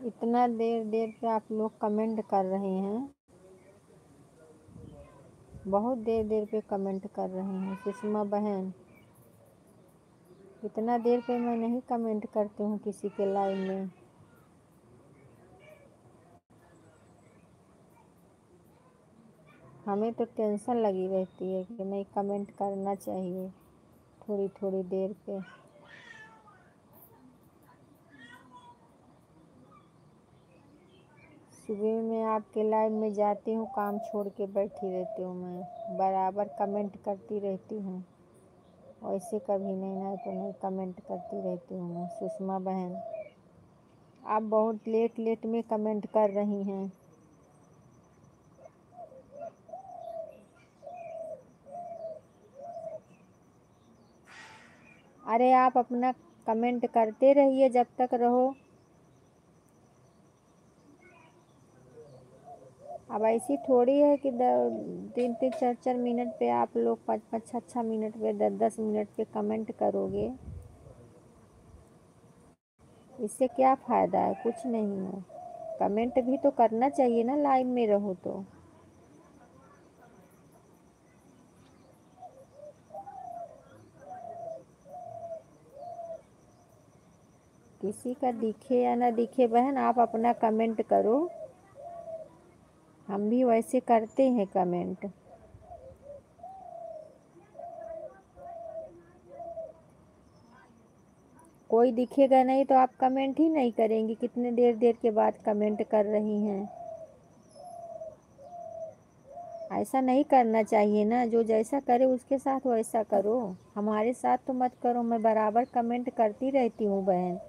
इतना देर देर पे आप लोग कमेंट कर रहे हैं, बहुत देर देर पे कमेंट कर रहे हैं। सुषमा बहन, इतना देर पे मैं नहीं कमेंट करती हूँ किसी के लाइव में। हमें तो टेंशन लगी रहती है कि नहीं, कमेंट करना चाहिए थोड़ी थोड़ी देर पे। सुबह में आपके लाइव में जाती हूँ, काम छोड़ के बैठी रहती हूँ, मैं बराबर कमेंट करती रहती हूँ। वैसे कभी नहीं, नहीं तो नहीं कमेंट करती रहती हूँ मैं। सुषमा बहन, आप बहुत लेट लेट में कमेंट कर रही हैं। अरे आप अपना कमेंट करते रहिए जब तक रहो। अब ऐसी थोड़ी है कि 3-3 4-4 मिनट पे आप लोग 5-5 6-6 मिनट पे 10-10 मिनट पे कमेंट करोगे। इससे क्या फ़ायदा है? कुछ नहीं है। कमेंट भी तो करना चाहिए ना, लाइव में रहो तो। किसी का दिखे या ना दिखे बहन, आप अपना कमेंट करो। हम भी वैसे करते हैं कमेंट। कोई दिखेगा नहीं तो आप कमेंट ही नहीं करेंगी। कितने देर देर के बाद कमेंट कर रही हैं। ऐसा नहीं करना चाहिए ना, जो जैसा करे उसके साथ वैसा करो, हमारे साथ तो मत करो। मैं बराबर कमेंट करती रहती हूँ बहन।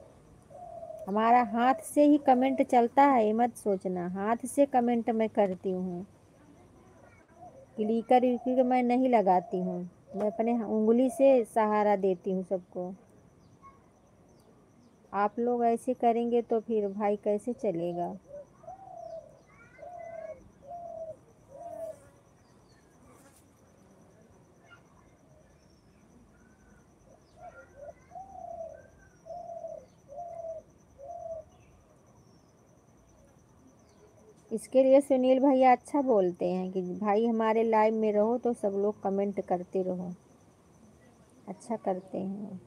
हमारा हाथ से ही कमेंट चलता है, ये मत सोचना। हाथ से कमेंट मैं करती हूँ, क्लिकर विकर मैं नहीं लगाती हूँ। मैं अपने उंगली से सहारा देती हूँ सबको। आप लोग ऐसे करेंगे तो फिर भाई कैसे चलेगा? इसके लिए सुनील भैया अच्छा बोलते हैं कि भाई हमारे लाइव में रहो तो सब लोग कमेंट करते रहो। अच्छा करते हैं।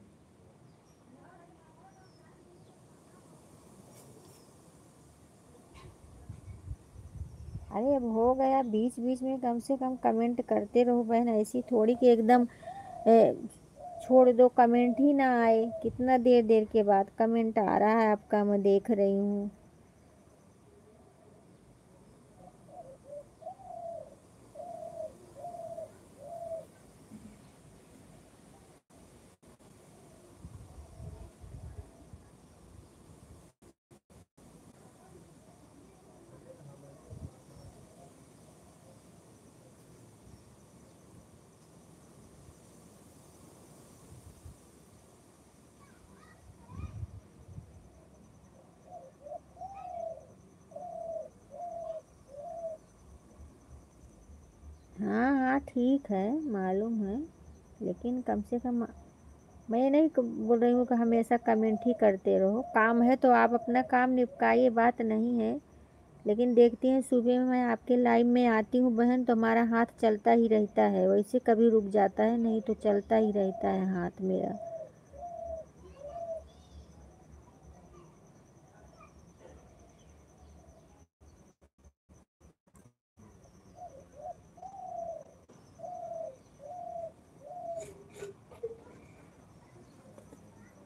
अरे अब हो गया, बीच बीच में कम से कम कमेंट करते रहो बहन। ऐसी थोड़ी कि एकदम ए, छोड़ दो, कमेंट ही ना आए। कितना देर देर के बाद कमेंट आ रहा है आपका, मैं देख रही हूँ। हाँ हाँ ठीक है, मालूम है, लेकिन कम से कम मैं नहीं बोल रही हूँ कि हमेशा कमेंट ही करते रहो। काम है तो आप अपना काम निपटाइए, बात नहीं है। लेकिन देखती हैं सुबह में मैं आपके लाइव में आती हूँ बहन, तो हमारा हाथ चलता ही रहता है। वैसे कभी रुक जाता है नहीं, तो चलता ही रहता है हाथ मेरा।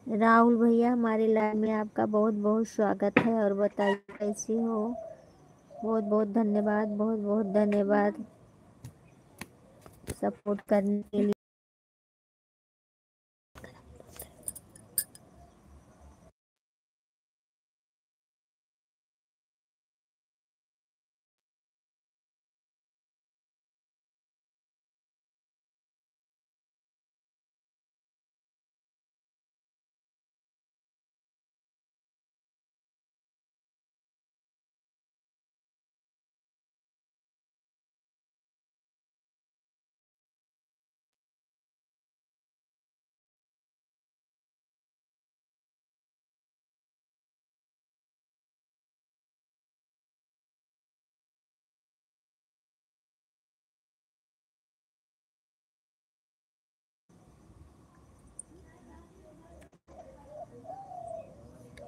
राहुल भैया, हमारे लाइव में आपका बहुत बहुत स्वागत है। और बताइए कैसी हो? बहुत बहुत धन्यवाद, बहुत बहुत धन्यवाद सपोर्ट करने के लिए।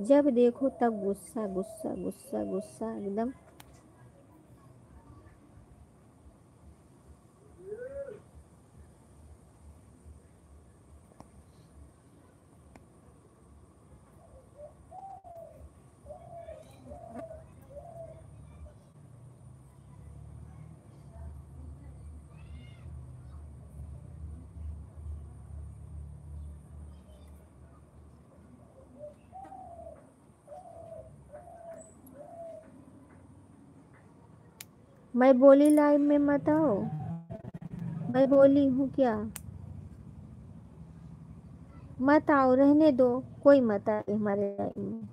जब देखो तब गुस्सा गुस्सा गुस्सा गुस्सा एकदम। मैं बोली लाइव में मत आओ, मैं बोली हूँ क्या? मत आओ, रहने दो, कोई मत आए हमारे लाइव में।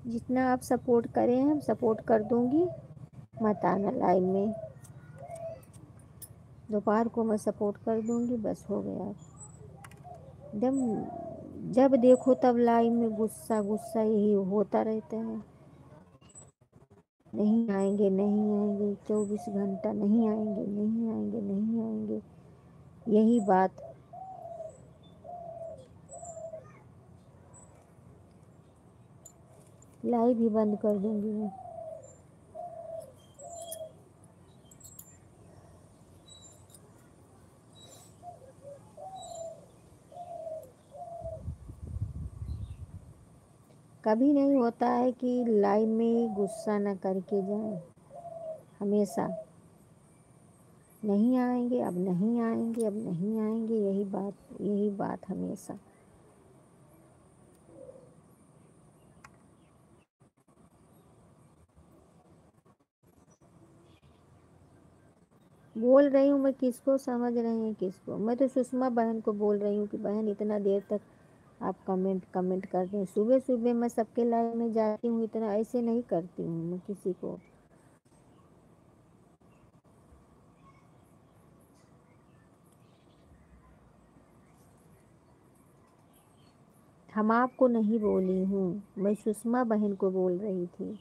जितना आप सपोर्ट करें हम सपोर्ट कर दूंगी, मत आना लाइव में। दोपहर को मैं सपोर्ट कर दूंगी, बस हो गया। एकदम जब देखो तब लाइव में गुस्सा गुस्सा यही होता रहता है। नहीं आएंगे नहीं आएंगे, 24 घंटा नहीं आएंगे नहीं आएंगे नहीं आएंगे, यही बात। लाइव भी बंद कर दूंगी मैं। कभी नहीं होता है कि लाइव में गुस्सा न करके जाएं, हमेशा। नहीं आएंगे अब नहीं आएंगे अब नहीं आएंगे, यही बात हमेशा। बोल रही हूँ मैं, किसको समझ रहे हैं किसको? मैं तो सुषमा बहन को बोल रही हूँ कि बहन इतना देर तक आप कमेंट कमेंट करते हैं। सुबह सुबह मैं सबके लाइव में जाती हूँ, इतना ऐसे नहीं करती हूँ मैं किसी को। हम आपको नहीं बोली हूँ, मैं सुषमा बहन को बोल रही थी।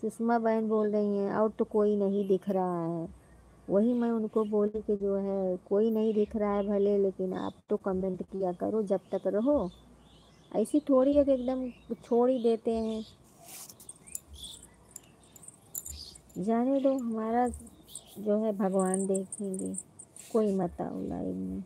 सुषमा बहन बोल रही हैं और तो कोई नहीं दिख रहा है। वही मैं उनको बोली कि जो है कोई नहीं दिख रहा है भले, लेकिन आप तो कमेंट किया करो जब तक रहो। ऐसी थोड़ी है कि एकदम छोड़ ही देते हैं। जाने दो, हमारा जो है भगवान देखेंगे। कोई मत आओ लाइव में।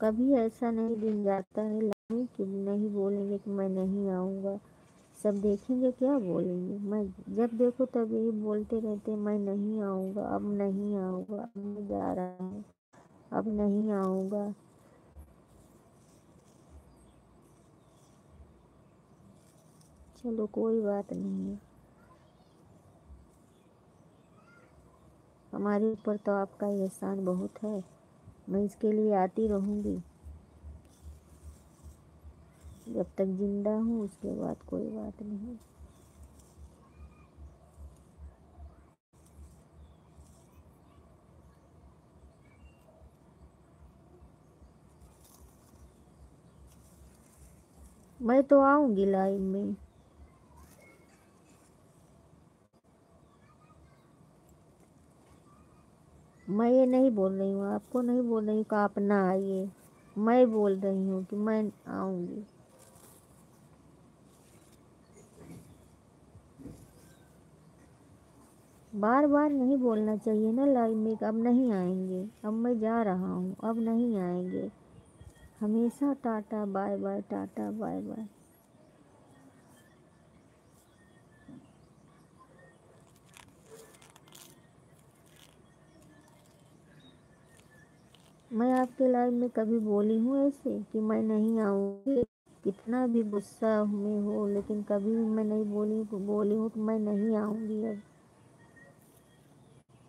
कभी ऐसा नहीं दिन जाता है लाइव में कि नहीं बोलेंगे कि मैं नहीं आऊँगा। सब देखेंगे क्या बोलेंगे। मैं जब देखो तब यही बोलते रहते, मैं नहीं आऊँगा अब नहीं आऊँगा, अब मैं जा रहा हूँ, अब नहीं आऊँगा। चलो कोई बात नहीं है, हमारे ऊपर तो आपका एहसान बहुत है। मैं इसके लिए आती रहूँगी। जब तक जिंदा हूँ उसके बाद कोई बात नहीं। मैं तो आऊंगी लाइव में। मैं ये नहीं बोल रही हूँ, आपको नहीं बोल रही हूँ कि आप ना आइए, मैं बोल रही हूँ कि मैं आऊंगी। बार बार नहीं बोलना चाहिए ना लाइव में कि अब नहीं आएंगे, अब मैं जा रहा हूँ, अब नहीं आएंगे। हमेशा tata bye bye, tata bye bye. मैं आपके लाइव में कभी बोली हूँ ऐसे कि मैं नहीं आऊँगी? कितना भी गुस्सा में हो, लेकिन कभी भी मैं नहीं बोली हूँ कि मैं नहीं आऊँगी। अब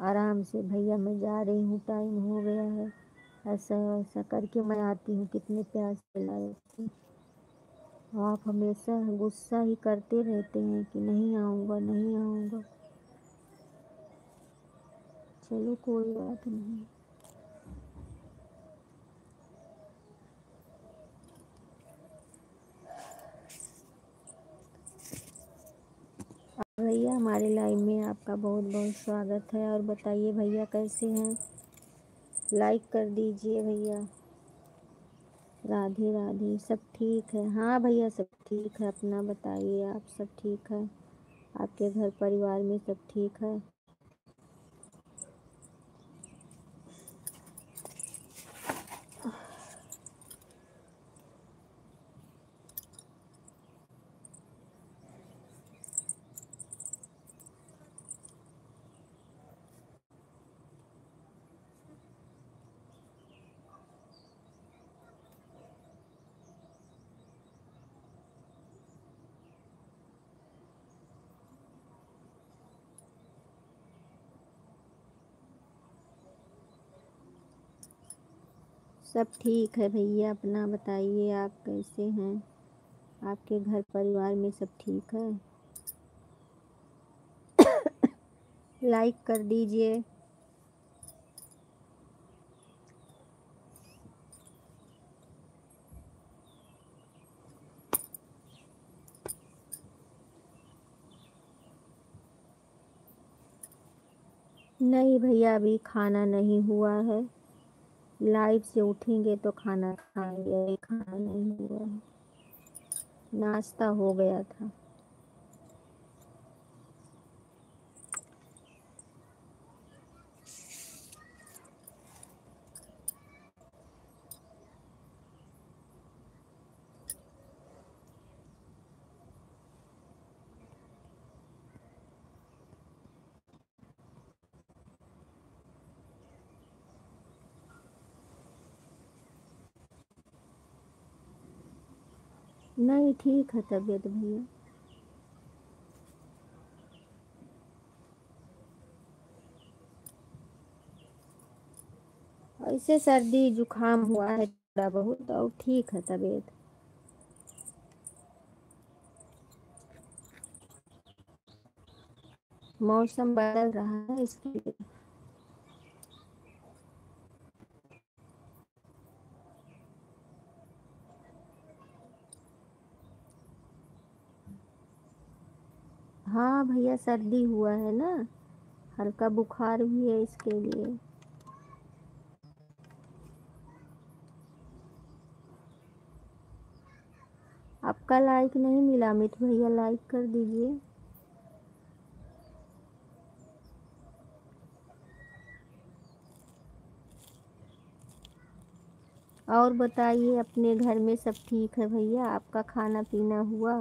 आराम से भैया मैं जा रही हूँ, टाइम हो गया है, ऐसा ऐसा करके मैं आती हूँ, कितने प्यार से लाती हूँ। आप हमेशा गुस्सा ही करते रहते हैं कि नहीं आऊँगा, नहीं आऊँगा। चलो कोई बात नहीं। भैया हमारे लाइव में आपका बहुत बहुत स्वागत है। और बताइए भैया कैसे हैं? लाइक कर दीजिए भैया। राधे राधे। सब ठीक है? हाँ भैया सब ठीक है। अपना बताइए, आप सब ठीक है? आपके घर परिवार में सब ठीक है? सब ठीक है भैया। अपना बताइए, आप कैसे हैं? आपके घर परिवार में सब ठीक है? लाइक कर दीजिए। नहीं भैया, अभी खाना नहीं हुआ है। लाइव से उठेंगे तो खाना खाएंगे, अभी खाना नहीं हुआ है। नाश्ता हो गया था। नहीं ठीक है तबीयत भैया। ऐसे सर्दी जुकाम हुआ है थोड़ा बहुत, और ठीक है तबीयत। मौसम बदल रहा है इसके लिए। हाँ भैया सर्दी हुआ है ना, हल्का बुखार भी है इसके लिए। आपका लाइक नहीं मिला अमित भैया, लाइक कर दीजिए। और बताइए, अपने घर में सब ठीक है भैया? आपका खाना पीना हुआ?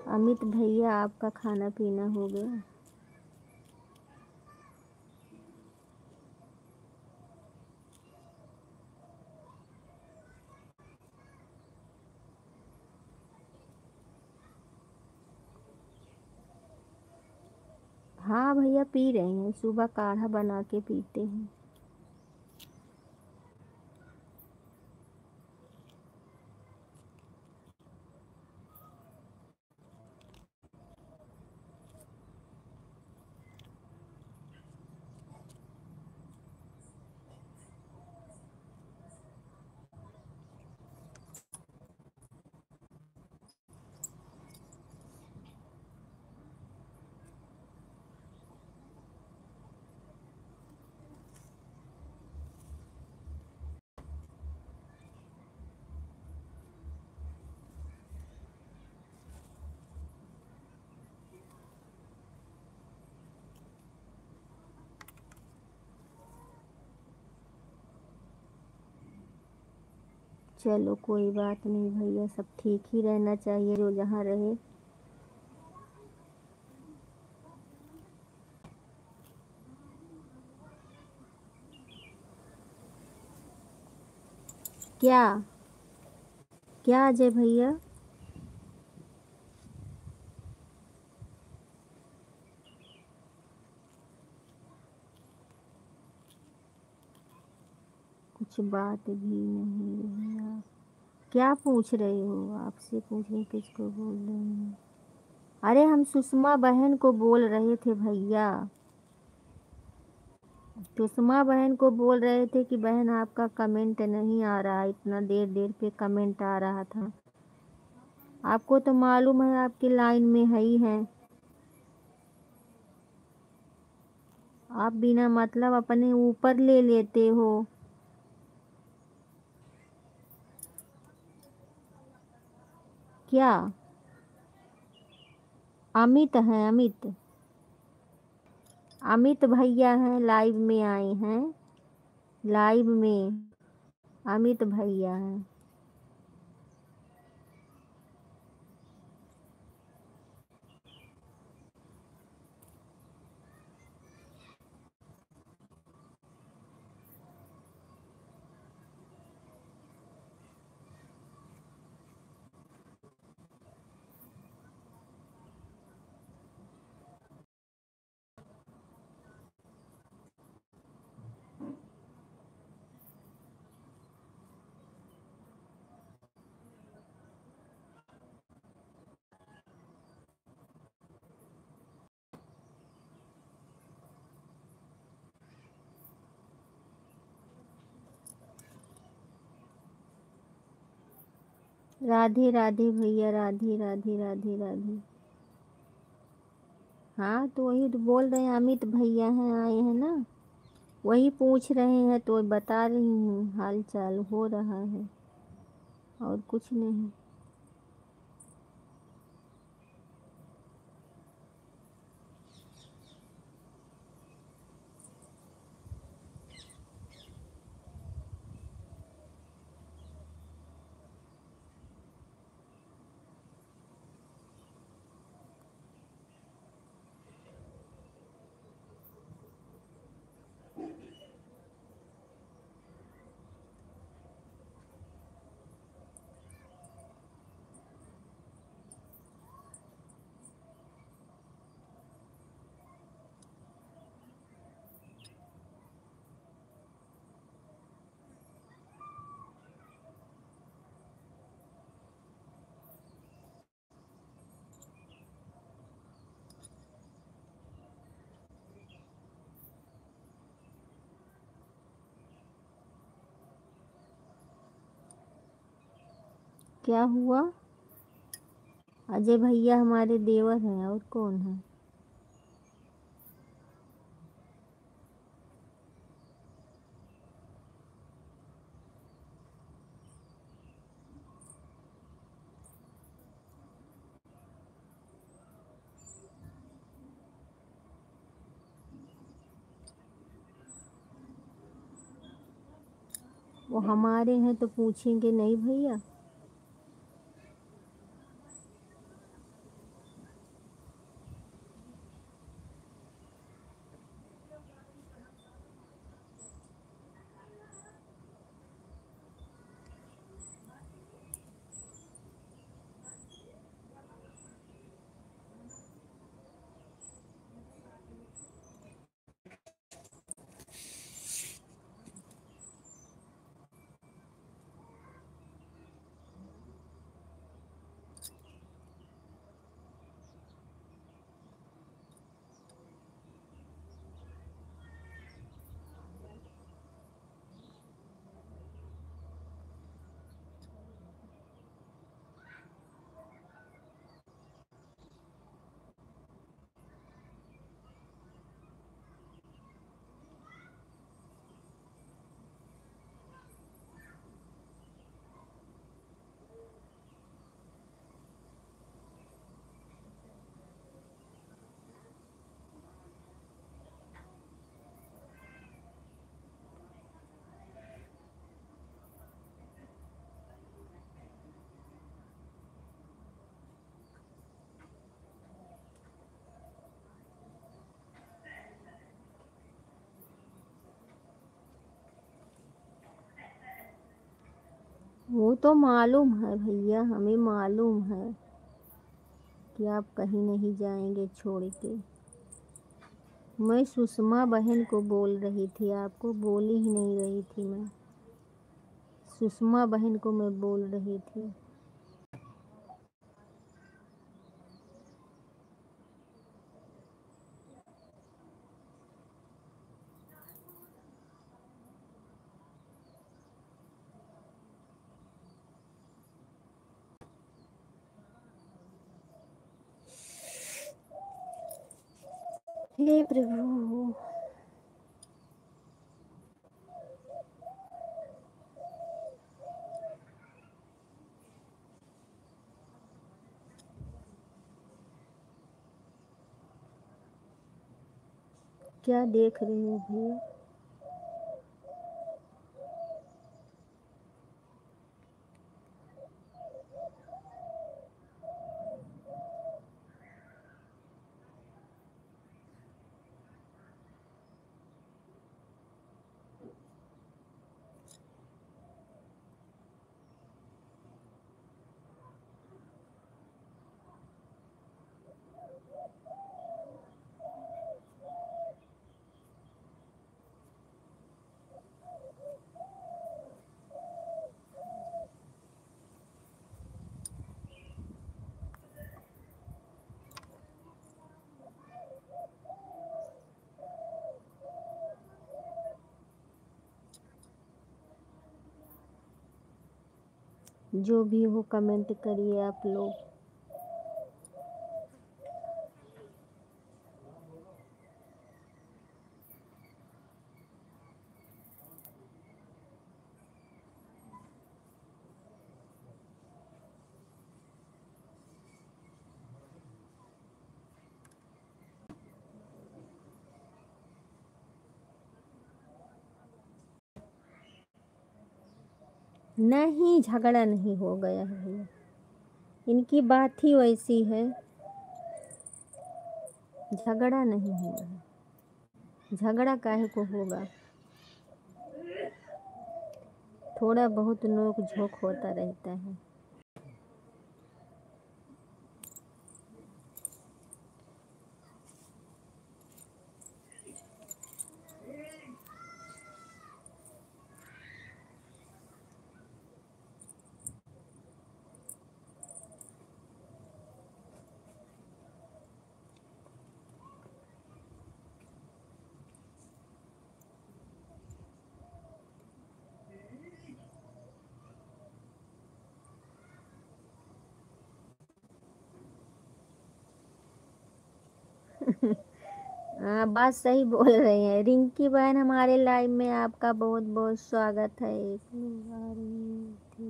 अमित भैया आपका खाना पीना हो गया? हाँ भैया पी रहे हैं, सुबह काढ़ा बना के पीते हैं। चलो कोई बात नहीं भैया, सब ठीक ही रहना चाहिए, जो जहाँ रहे। क्या क्या अजय भैया? कुछ बात भी नहीं रही। आप क्या पूछ रहे हो? आपसे पूछ रहे, किसको बोल रहे हैं? अरे हम सुषमा बहन को बोल रहे थे भैया। सुषमा बहन को बोल रहे थे कि बहन आपका कमेंट नहीं आ रहा, इतना देर देर पे कमेंट आ रहा था। आपको तो मालूम है, आपकी लाइन में है ही है। आप बिना मतलब अपने ऊपर ले लेते हो। क्या? अमित है, अमित। अमित भैया हैं, लाइव में आए हैं। लाइव में अमित भैया हैं। राधे राधे भैया, राधे राधे राधे राधे। हाँ तो वही तो बोल रहे हैं, अमित भैया हैं, आए हैं ना। वही पूछ रहे हैं तो बता रही हूँ, हाल चाल हो रहा है और कुछ नहीं। क्या हुआ? अजय भैया हमारे देवर हैं, और कौन है? वो हमारे हैं तो पूछेंगे नहीं भैया? वो तो मालूम है भैया, हमें मालूम है कि आप कहीं नहीं जाएंगे छोड़ के। मैं सुषमा बहन को बोल रही थी, आपको बोल ही नहीं रही थी मैं। सुषमा बहन को मैं बोल रही थी। हे प्रभु। क्या देख रहे हो भैया? जो भी हो कमेंट करिए आप लोग। नहीं, झगड़ा नहीं हो गया है भैया, इनकी बात ही वैसी है। झगड़ा नहीं हुआ है। झगड़ा काहे को होगा? थोड़ा बहुत नोक झोंक होता रहता है। हाँ, बात सही बोल रही हैं रिंकी बहन। हमारे लाइव में आपका बहुत बहुत स्वागत है। एक लोग आ रही थी,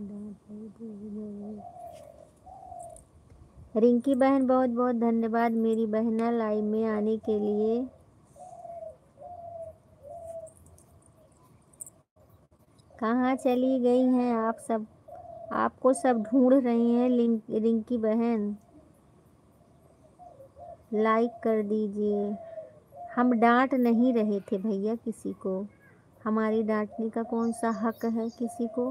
रिंकी बहन बहुत बहुत धन्यवाद मेरी बहना लाइव में आने के लिए। कहाँ चली गई हैं आप सब? आपको सब ढूंढ रही हैं। रिंकी बहन लाइक कर दीजिए। हम डांट नहीं रहे थे भैया किसी को। हमारी डांटने का कौन सा हक है किसी को?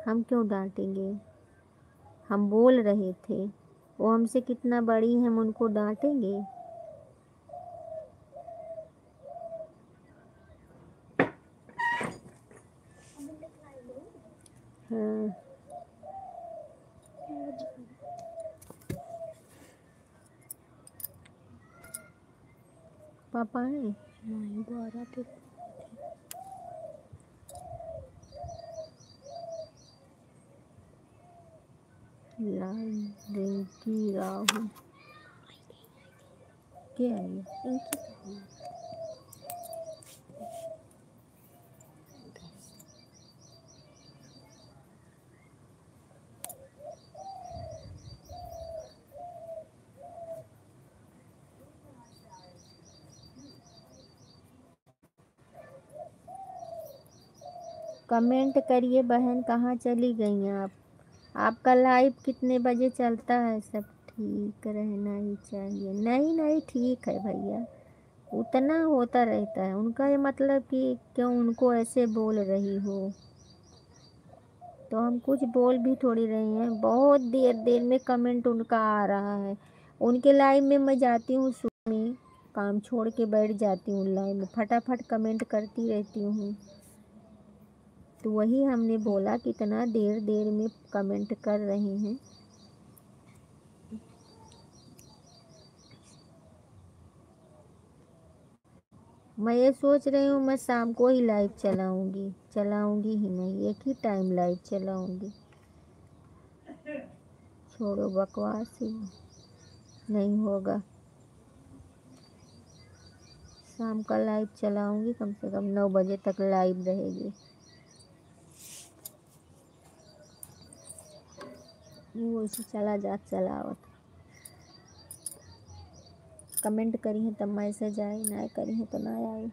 हम क्यों डांटेंगे? हम बोल रहे थे, वो हमसे कितना बड़ी है, हम उनको डांटेंगे? हाँ, पापा है नहीं द्वारा पे। रिंकी राहुल क्या है ये? कमेंट करिए बहन, कहाँ चली गई हैं आप? आपका लाइव कितने बजे चलता है? सब ठीक रहना ही चाहिए। नहीं नहीं, ठीक है भैया, उतना होता रहता है। उनका ये मतलब कि क्यों उनको ऐसे बोल रही हो? तो हम कुछ बोल भी थोड़ी रही हैं। बहुत देर देर में कमेंट उनका आ रहा है। उनके लाइव में मैं जाती हूँ, सुनी काम छोड़ के बैठ जाती हूँ लाइव में, फटाफट कमेंट करती रहती हूँ। तो वही हमने बोला कि इतना देर देर में कमेंट कर रहे हैं। मैं ये सोच रही हूँ मैं शाम को ही लाइव चलाऊंगी ही नहीं, एक ही टाइम लाइव चलाऊंगी। छोड़ो बकवास ही, नहीं होगा। शाम का लाइव चलाऊंगी, कम से कम 9 बजे तक लाइव रहेगी। वो इसे चलावत। कमेंट करी है तब मैसेज आए, ना करी है तो ना आए।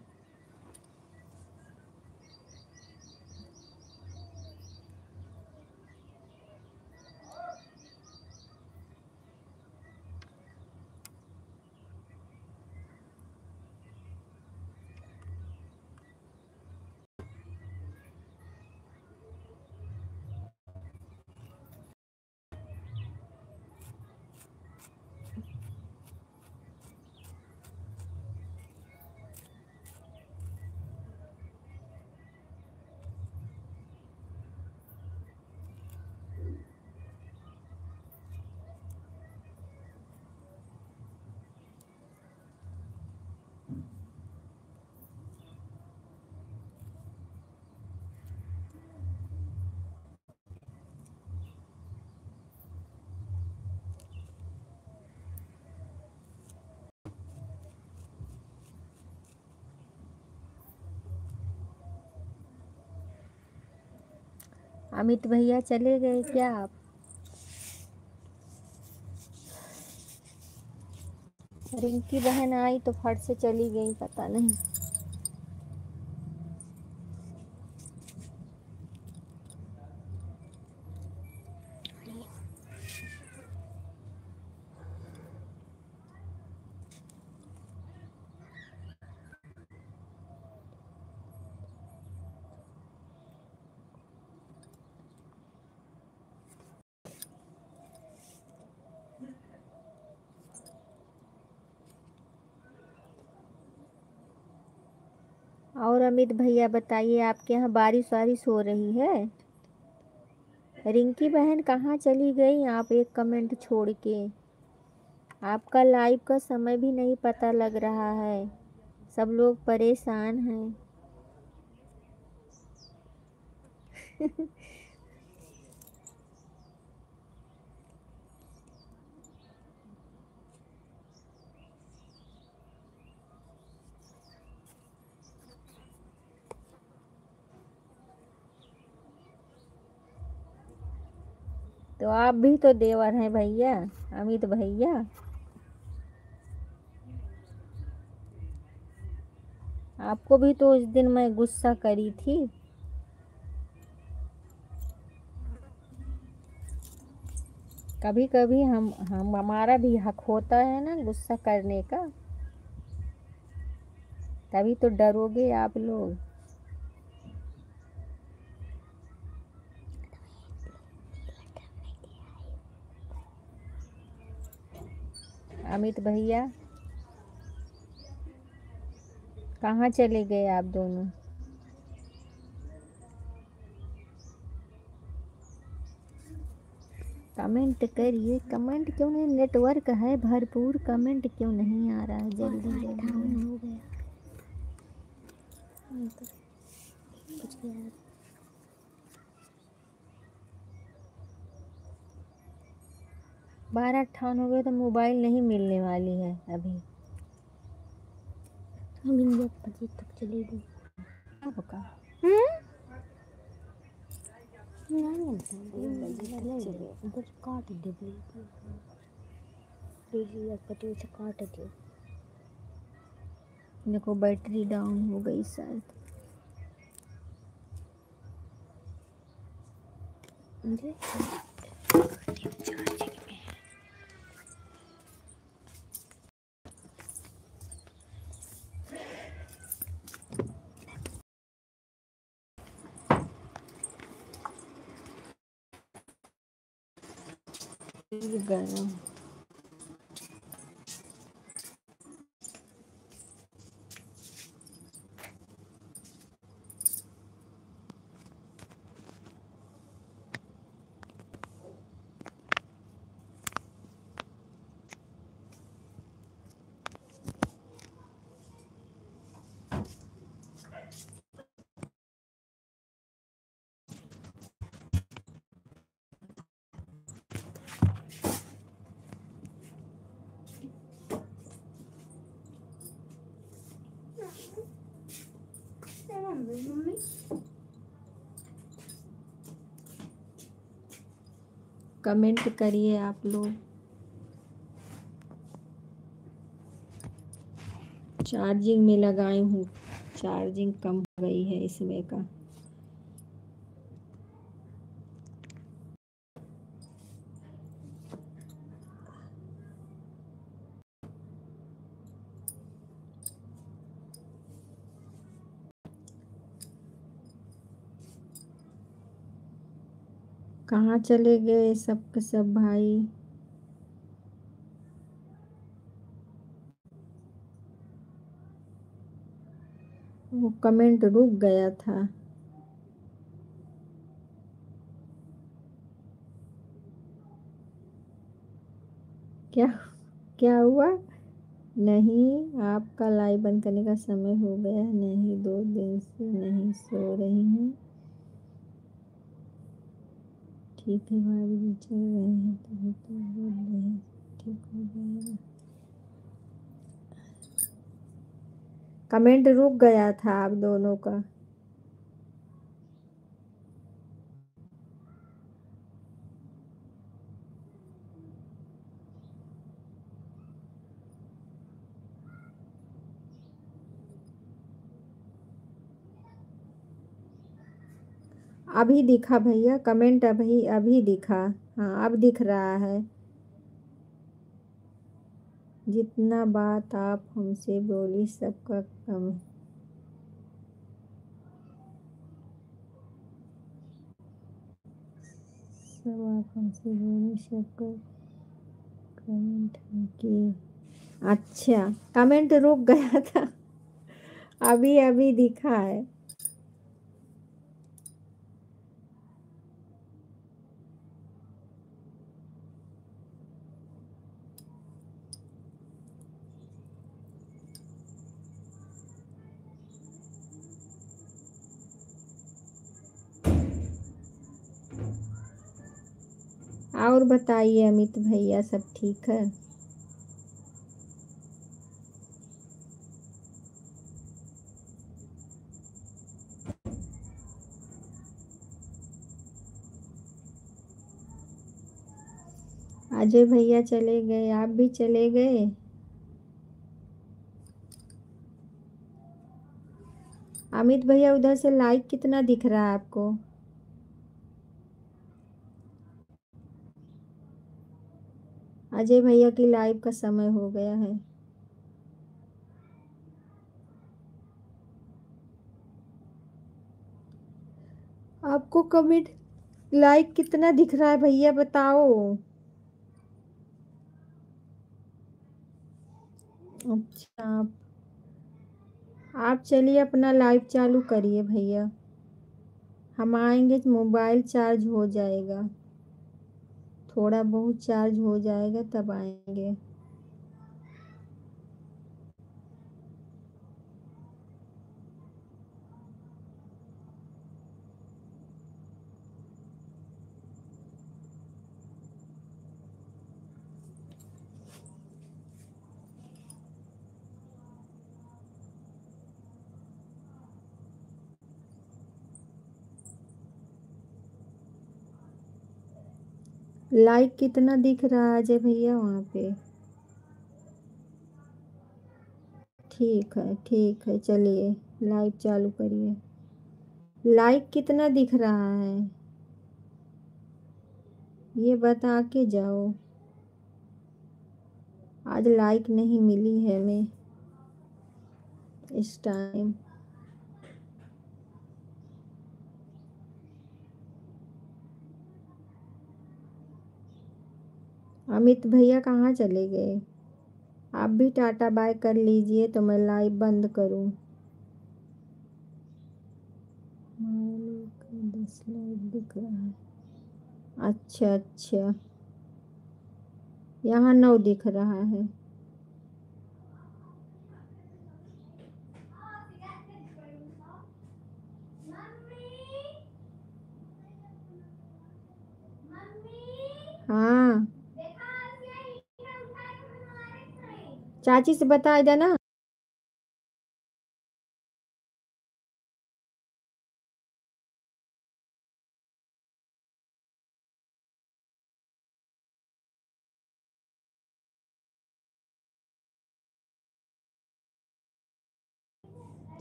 अमित भैया चले गए क्या आप? रिंकी बहन आई तो फट से चली गई, पता नहीं। और अमित भैया बताइए, आपके यहाँ बारिश वारिश हो रही है? रिंकी बहन कहाँ चली गई आप एक कमेंट छोड़ के? आपका लाइव का समय भी नहीं पता लग रहा है, सब लोग परेशान हैं। तो आप भी तो देवर हैं भैया, अमित भैया। आपको भी तो उस दिन मैं गुस्सा करी थी। कभी कभी हम हमारा भी हक होता है ना गुस्सा करने का, तभी तो डरोगे आप लोग। अमित भैया कहाँ चले गए आप दोनों? कमेंट करिए, कमेंट क्यों नहीं, नेटवर्क है भरपूर, कमेंट क्यों नहीं आ रहा है जल्दी जल्दी? हो गया कुछ यार। 12:58 हो गए तो मोबाइल नहीं मिलने वाली है अभी। हम 1 बजे तक चलेगी। अब का उधर काट दे प्लीज, पति से काट दे। देखो बैटरी डाउन हो गई शायद। मुझे गरम। कमेंट करिए आप लोग। चार्जिंग में लगाई हूँ, चार्जिंग कम हो गई है इसमें का। कहाँ चले गए सब के सब भाई? वो कमेंट रुक गया था। क्या क्या हुआ? नहीं, आपका लाइव बंद करने का समय हो गया। नहीं, 2 दिन से नहीं सो रही हूँ। ठीक है भाभी जी, चल रहे हैं तभी तो बोल रहे हैं, ठीक हो जाएगा। कमेंट रुक गया था आप दोनों का। अभी दिखा भैया कमेंट, अभी अभी दिखा। हाँ, अब दिख रहा है। जितना बात आप हमसे बोली सबका कम। सब आप हमसे बोली सबका कमेंट किए। अच्छा, कमेंट रुक गया था। अभी अभी दिखा है। और बताइए अमित भैया, सब ठीक है? अजय भैया चले गए, आप भी चले गए? अमित भैया उधर से लाइक कितना दिख रहा है आपको? अजय भैया की लाइव का समय हो गया है। आपको कमेंट लाइक कितना दिख रहा है भैया, बताओ। अच्छा, आप चलिए अपना लाइव चालू करिए भैया। हम आएंगे तो मोबाइल चार्ज हो जाएगा, थोड़ा बहुत चार्ज हो जाएगा तब आएंगे। लाइक कितना दिख रहा है अजय भैया वहाँ पे? ठीक है, चलिए लाइव चालू करिए। लाइक कितना दिख रहा है ये बता के जाओ। आज लाइक नहीं मिली है हमें इस टाइम। अमित भैया कहाँ चले गए? आप भी टाटा बाय कर लीजिए तो मैं लाइव बंद करूं। 10 लाइव दिख रहा है। अच्छा अच्छा, यहाँ 9 दिख रहा है। हाँ, चाची से बता देना।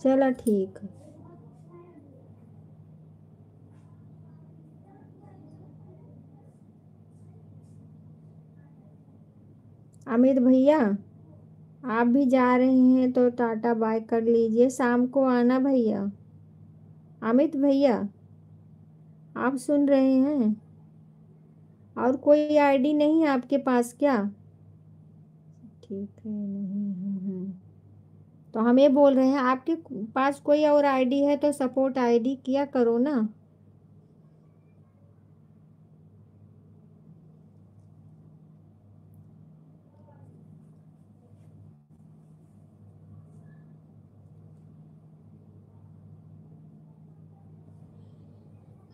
चलो ठीक है। अमित भैया, आप भी जा रहे हैं तो टाटा बाय कर लीजिए, शाम को आना भैया। अमित भैया, आप सुन रहे हैं? और कोई आईडी नहीं है आपके पास क्या? ठीक है, नहीं है। तो हम ये बोल रहे हैं, आपके पास कोई और आईडी है तो सपोर्ट आईडी किया करो ना।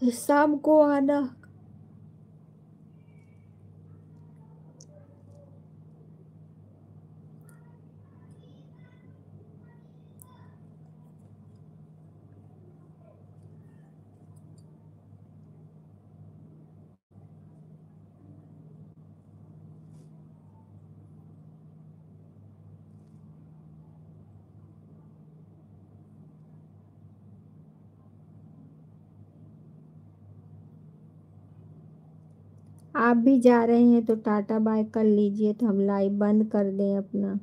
शाम को आना। आप भी जा रहे हैं तो टाटा बाय कर लीजिए तो हम लाइव बंद कर दें अपना।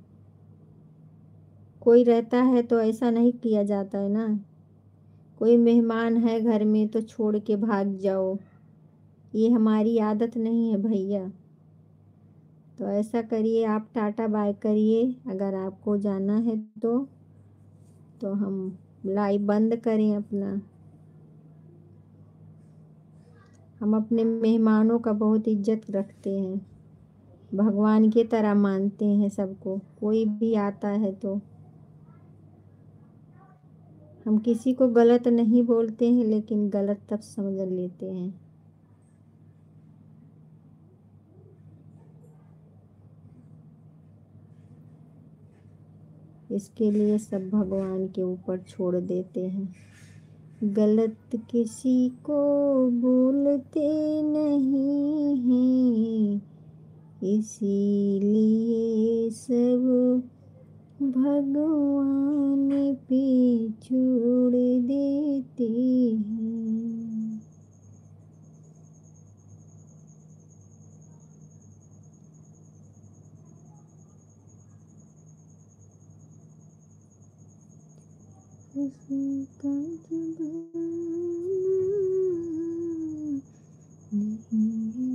कोई रहता है तो ऐसा नहीं किया जाता है ना। कोई मेहमान है घर में तो छोड़ के भाग जाओ, ये हमारी आदत नहीं है भैया। तो ऐसा करिए, आप टाटा बाय करिए अगर आपको जाना है तो हम लाइव बंद करें अपना। हम अपने मेहमानों का बहुत इज्जत रखते हैं, भगवान की तरह मानते हैं सबको। कोई भी आता है तो हम किसी को गलत नहीं बोलते हैं, लेकिन गलत तब समझ लेते हैं। इसके लिए सब भगवान के ऊपर छोड़ देते हैं। गलत किसी को बोलते नहीं हैं, इसीलिए सब भगवान पे छोड़ देते हैं। उसका जवाब नहीं है।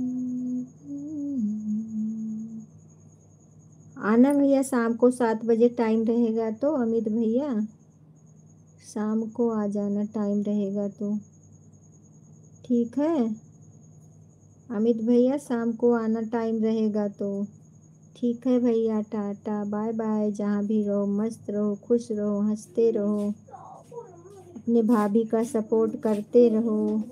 आना भैया, शाम को 7 बजे टाइम रहेगा तो। अमित भैया, शाम को आ जाना टाइम रहेगा तो। ठीक है अमित भैया, शाम को आना टाइम रहेगा तो। ठीक है भैया, टाटा बाय बाय। जहाँ भी रहो मस्त रहो, खुश रहो, हंसते रहो, अपने भाभी का सपोर्ट करते रहो।